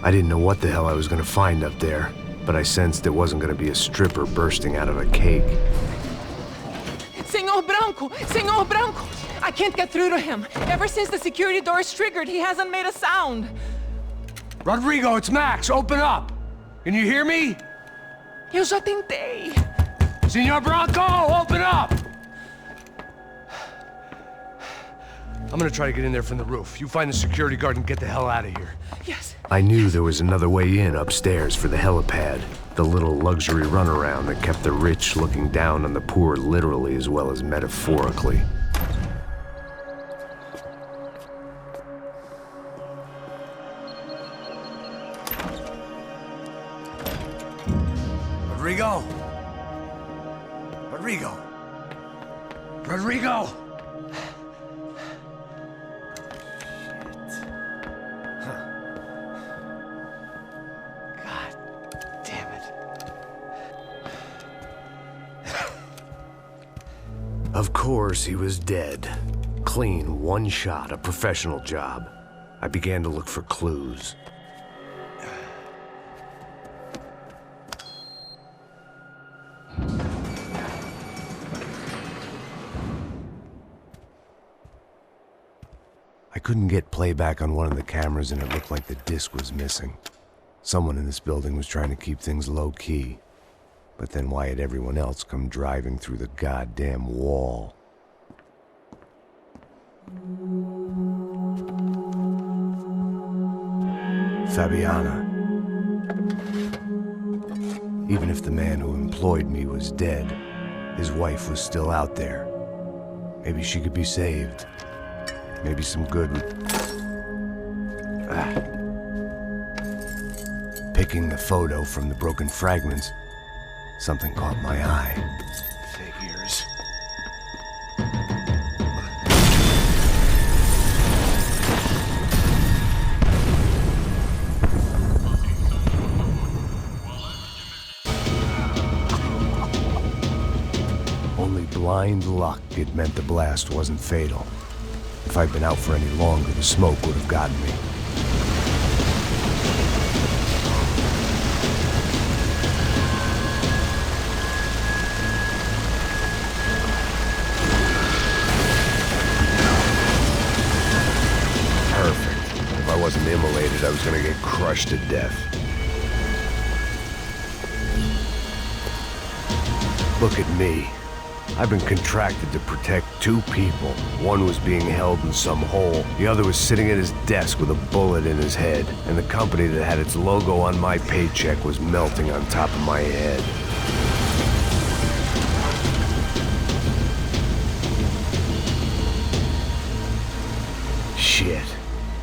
I didn't know what the hell I was gonna find up there, but I sensed it wasn't gonna be a stripper bursting out of a cake. Senor Branco! Senor Branco! I can't get through to him. Ever since the security door is triggered, he hasn't made a sound. Rodrigo, it's Max! Open up! Can you hear me? Eu já tentei. Senor Branco, open up! I'm gonna try to get in there from the roof. You find the security guard and get the hell out of here. Yes. I knew there was another way in upstairs for the helipad. The little luxury runaround that kept the rich looking down on the poor literally as well as metaphorically. Rodrigo! Rodrigo! Rodrigo! Of course, he was dead. Clean, one shot, a professional job. I began to look for clues. I couldn't get playback on one of the cameras and it looked like the disc was missing. Someone in this building was trying to keep things low-key. But then why had everyone else come driving through the goddamn wall? Fabiana. Even if the man who employed me was dead, his wife was still out there. Maybe she could be saved. Maybe some good would... Picking the photo from the broken fragments, something caught my eye. Figures. Only blind luck it meant the blast wasn't fatal. If I'd been out for any longer, the smoke would have gotten me. If I wasn't immolated, I was gonna get crushed to death. Look at me. I've been contracted to protect two people. One was being held in some hole. The other was sitting at his desk with a bullet in his head. And the company that had its logo on my paycheck was melting on top of my head. Shit.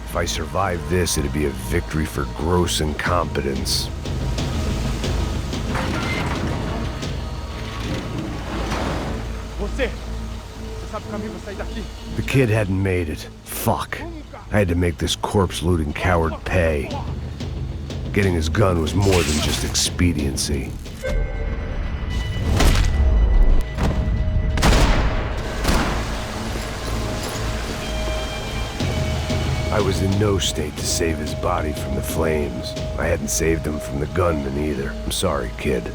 If I survived this, it'd be a victory for gross incompetence. The kid hadn't made it. Fuck. I had to make this corpse-looting coward pay. Getting his gun was more than just expediency. I was in no state to save his body from the flames. I hadn't saved him from the gunman either. I'm sorry, kid.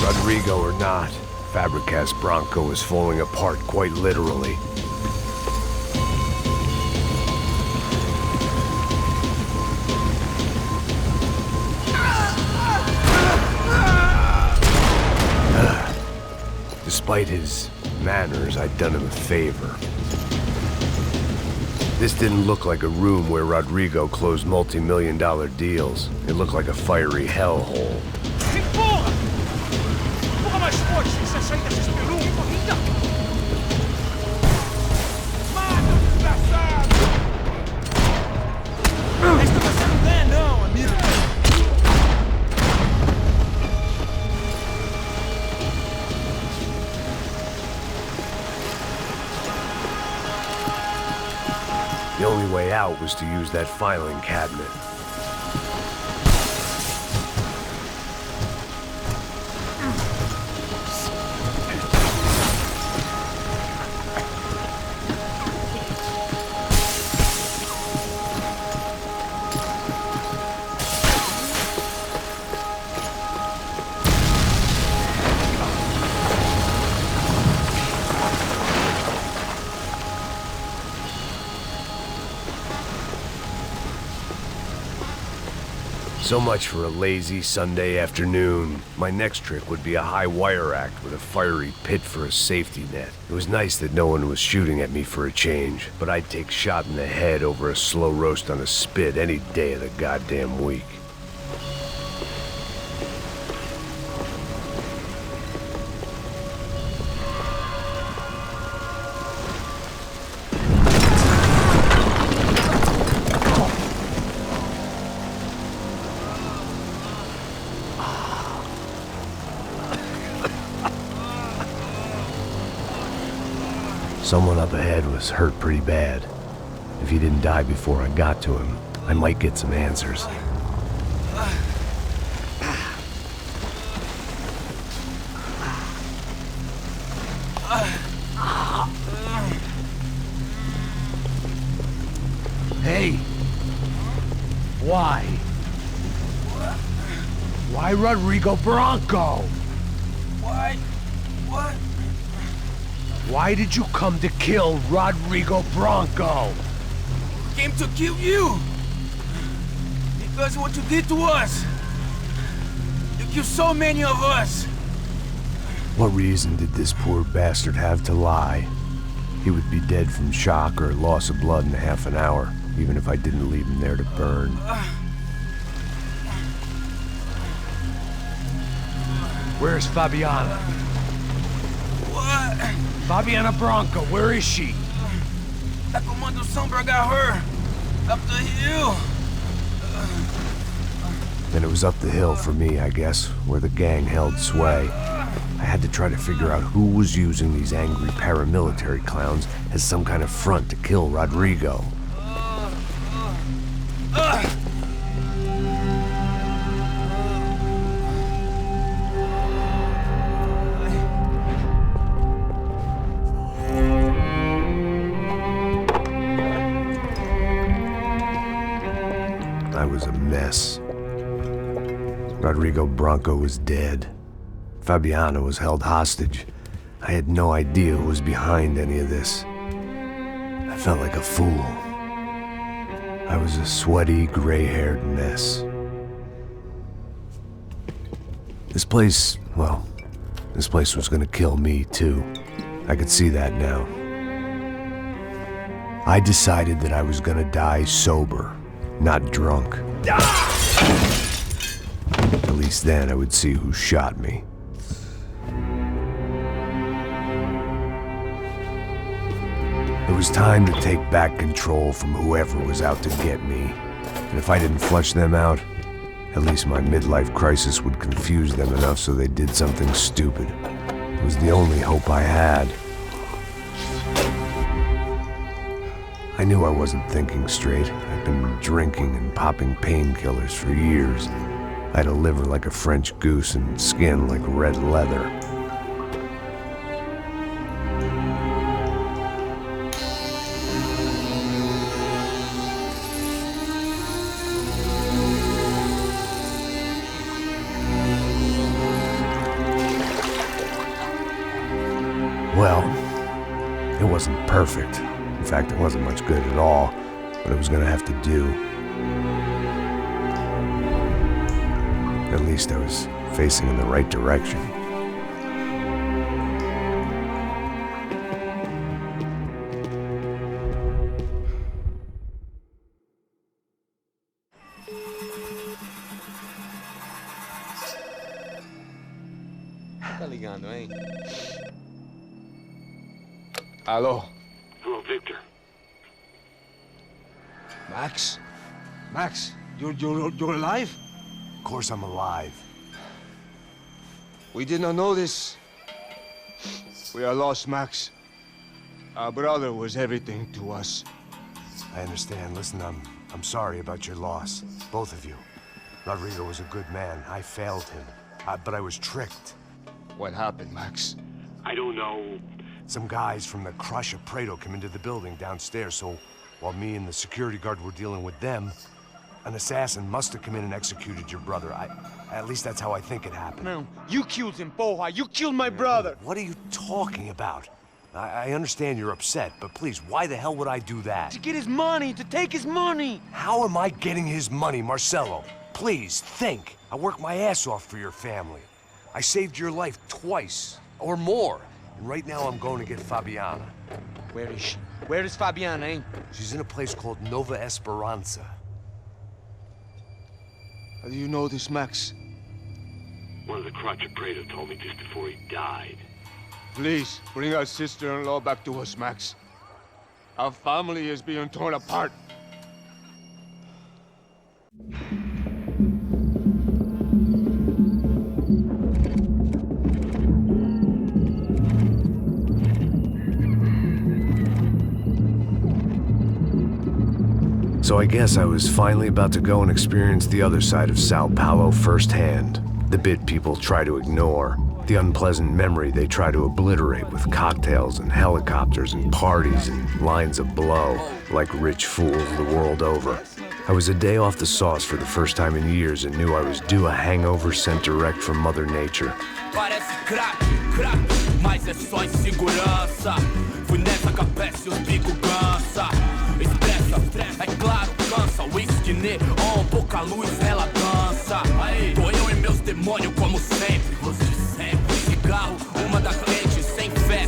Rodrigo or not, Fabricast Bronco is falling apart quite literally. Despite his manners, I'd done him a favor. This didn't look like a room where Rodrigo closed multi-million-dollar deals. It looked like a fiery hellhole. Porra! Porra mais forte! Você sai desse esperum! Corrida! Mata, desgraçado! Esta você não ganha não, amigo! The only way out was to use that filing cabinet. So much for a lazy Sunday afternoon. My next trick would be a high wire act with a fiery pit for a safety net. It was nice that no one was shooting at me for a change, but I'd take shot in the head over a slow roast on a spit any day of the goddamn week. Someone up ahead was hurt pretty bad. If he didn't die before I got to him, I might get some answers. Hey! Why? Why Rodrigo Bronco? Why? What? Why did you come to kill Rodrigo Bronco? Came to kill you! Because of what you did to us! You killed so many of us! What reason did this poor bastard have to lie? He would be dead from shock or loss of blood in half an hour, even if I didn't leave him there to burn. Where's Fabiana? What? Fabiana Bronco, where is she? That Comando Sombra got her! Up the hill! Then it was up the hill for me, I guess, where the gang held sway. I had to try to figure out who was using these angry paramilitary clowns as some kind of front to kill Rodrigo. I was a mess. Rodrigo Bronco was dead. Fabiana was held hostage. I had no idea who was behind any of this. I felt like a fool. I was a sweaty, gray-haired mess. This place, well, this place was gonna kill me too. I could see that now. I decided that I was gonna die sober, not drunk. At least then I would see who shot me. It was time to take back control from whoever was out to get me. And if I didn't flush them out, at least my midlife crisis would confuse them enough so they did something stupid. It was the only hope I had. I knew I wasn't thinking straight. I'd been drinking and popping painkillers for years. I had a liver like a French goose and skin like red leather. Well, it wasn't perfect. In fact, it wasn't much good at all, but it was gonna have to do. At least I was facing in the right direction. Tá ligando, hein? Hello. Hello, Victor. Max? Max, you're alive? Of course I'm alive. We did not know this. We are lost, Max. Our brother was everything to us. I understand. Listen, I'm sorry about your loss. Both of you. Rodrigo was a good man. I failed him. But I was tricked. What happened, Max? I don't know. Some guys from the Crush of Prado came into the building downstairs, so while me and the security guard were dealing with them, an assassin must have come in and executed your brother. At least that's how I think it happened. No, you killed him, porra. You killed my brother. What are you talking about? I understand you're upset, but please, why the hell would I do that? To get his money, to take his money. How am I getting his money, Marcelo? Please, think. I worked my ass off for your family. I saved your life twice, or more. And right now I'm going to get Fabiana. Where is she? Where is Fabiana, eh? She's in a place called Nova Esperanza. How do you know this, Max? One of the Crotch of Prado told me just before he died. Please, bring our sister-in-law back to us, Max. Our family is being torn apart. So I guess I was finally about to go and experience the other side of Sao Paulo firsthand. The bit people try to ignore. The unpleasant memory they try to obliterate with cocktails and helicopters and parties and lines of blow, like rich fools the world over. I was a day off the sauce for the first time in years and knew I was due a hangover sent direct from Mother Nature. Parece crack, mas é só insegurança. Fui nessa capeste, os bico cansa. Expressa, é claro, cansa. Whisky neon, pouca luz, ela dança. Tô eu e meus demônios como sempre. Você sempre. Cigarro, uma da frente, sem fé.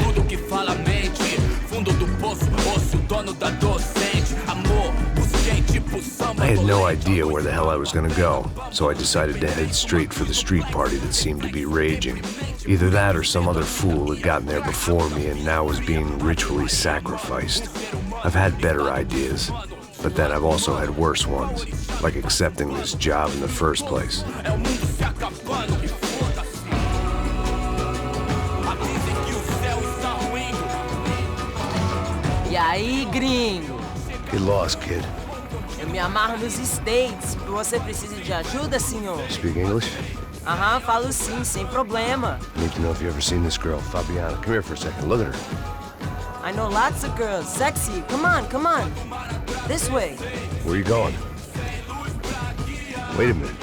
Tudo que fala mente. Fundo do poço, osso, dono da docente. Amor, busquei tipo samba. I had no idea where the hell I was gonna go, so I decided to head straight for the street party that seemed to be raging. Either that or some other fool had gotten there before me and now was being ritually sacrificed. I've had better ideas, but then I've also had worse ones, like accepting this job in the first place. E aí, gringo? Get lost, kid. Eu me amarro nos States. Você precisa de ajuda, senhor? Speak English? Aham, falo sim, sem problema. I need to know if you've ever seen this girl, Fabiana. Come here for a second. Look at her. I know lots of girls. Sexy. Come on, come on. This way. Where are you going? Wait a minute.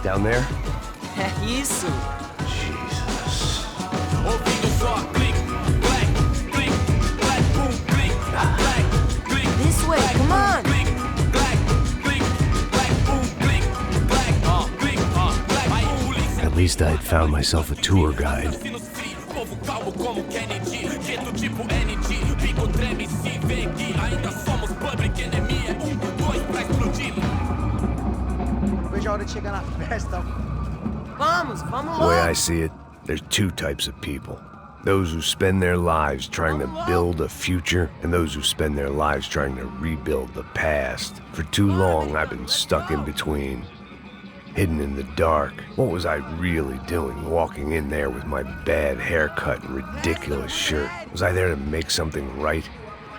Down there? Isso. Jesus. This way, come on. At least I'd found myself a tour guide. Vejo a hora de chegar na festa. Vamos The way I see it, there's two types of people. Those who spend their lives trying to build a future, and those who spend their lives trying to rebuild the past. For too long, I've been stuck in between. Hidden in the dark. What was I really doing walking in there with my bad haircut and ridiculous shirt? Was I there to make something right?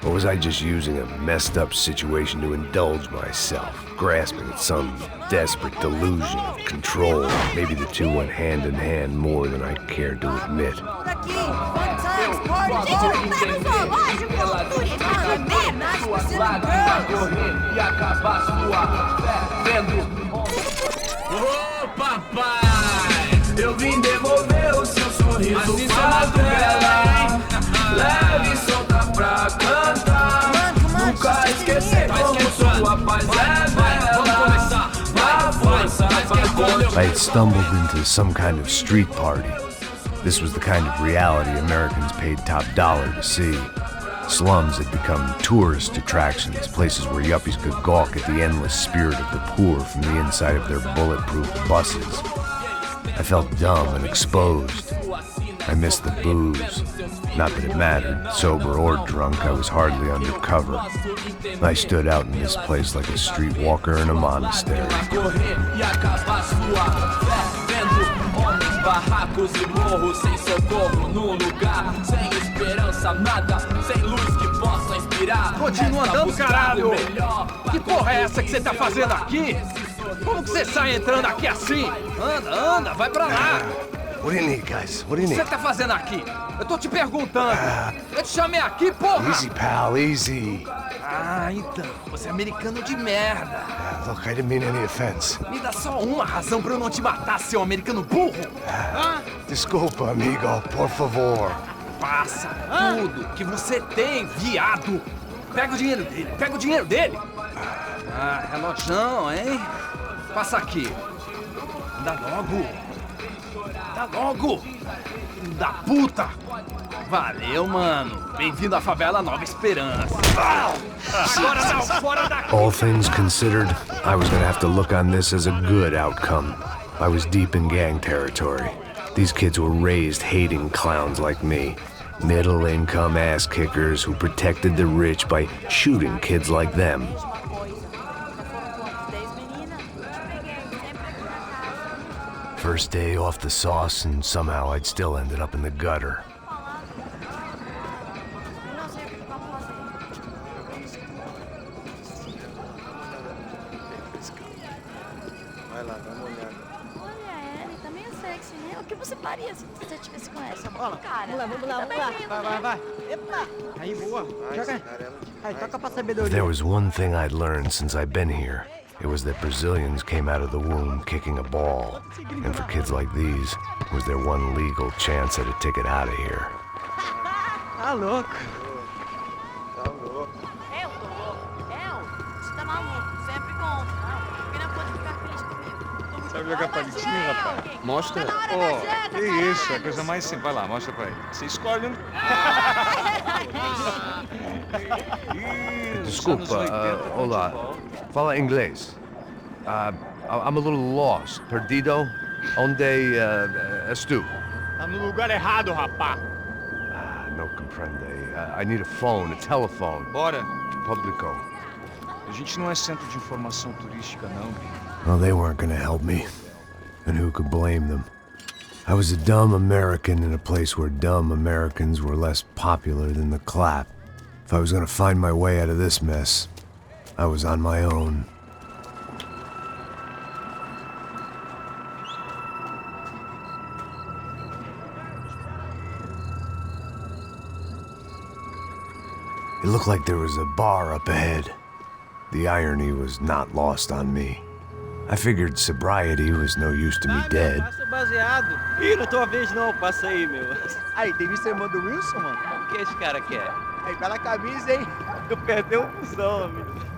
Or was I just using a messed up situation to indulge myself, grasping at some desperate delusion of control? Maybe the two went hand in hand more than I cared to admit. Ô papai, eu vim devolver o seu sorriso. Assim só madrugada. I had stumbled into some kind of street party. This was the kind of reality Americans paid top dollar to see. Slums had become tourist attractions, places where yuppies could gawk at the endless spirit of the poor from the inside of their bulletproof buses. I felt dumb and exposed. I missed the booze. Not that it mattered, sober or drunk, I was hardly undercover. I stood out in this place like a streetwalker in a monastery. Barracos e morros sem socorro no lugar, sem esperança, nada, sem luz que possa inspirar. Continua andando, caralho! Que porra é essa que você tá fazendo aqui? Como que você sai entrando aqui assim? Anda, vai pra lá! What do you need, guys? What do you O que need? você tá fazendo aqui? Eu tô te perguntando. Eu te chamei aqui, porra! Easy, pal, easy. Ah, então, você é americano de merda. Look, I didn't mean any offense. Me dá só uma razão pra eu não te matar, seu americano burro. Desculpa, amigo, por favor. Passa tudo que você tem, viado. Pega o dinheiro dele, Ah, relojão, hein? Passa aqui. Dá logo. Filho da puta. Valeu, mano. Bem-vindo à favela Nova Esperança. Agora não, fora daqui. All things considered, I was gonna have to look on this as a good outcome. I was deep in gang territory. These kids were raised hating clowns like me. Middle-income ass-kickers who protected the rich by shooting kids like them. First day off the sauce, and somehow I'd still ended up in the gutter. Você faria se você tivesse com essa bola? Cara, Vamos lá. Vai. Epa! Aí, boa. Joga aí. Toca pra If sabedoria. there was one thing I'd learned since I've been here, it was that Brazilians came out of the womb kicking a ball. And for kids like these, it was their one legal chance at a ticket out of here. Tá louco. Eu tô louco. Você tá maluco. Sempre contra. Porque não pode ficar feliz comigo. Sabe jogar palitinho, rapaz? Mostra. Que isso, é a coisa mais simples. Vai lá, mostra pra ele. Você escolhe um. Desculpa, olá. Fala inglês. I'm a little lost. Perdido? Onde estou? Tá no lugar errado, rapá. No comprende. I need a phone, a telephone. Bora. Publico. A gente não é centro de informação turística, não. Well, they weren't gonna help me. And who could blame them? I was a dumb American in a place where dumb Americans were less popular than the clap. If I was gonna find my way out of this mess, I was on my own. It looked like there was a bar up ahead. The irony was not lost on me. I figured sobriety was no use to me dead. Passa o baseado. Ih, não tua vez não, passa aí, meu. Aí, tem visto a irmã do Wilson, mano? O que esse cara quer? Aí, bela camisa, hein? Tu perdeu o cuzão, amigo.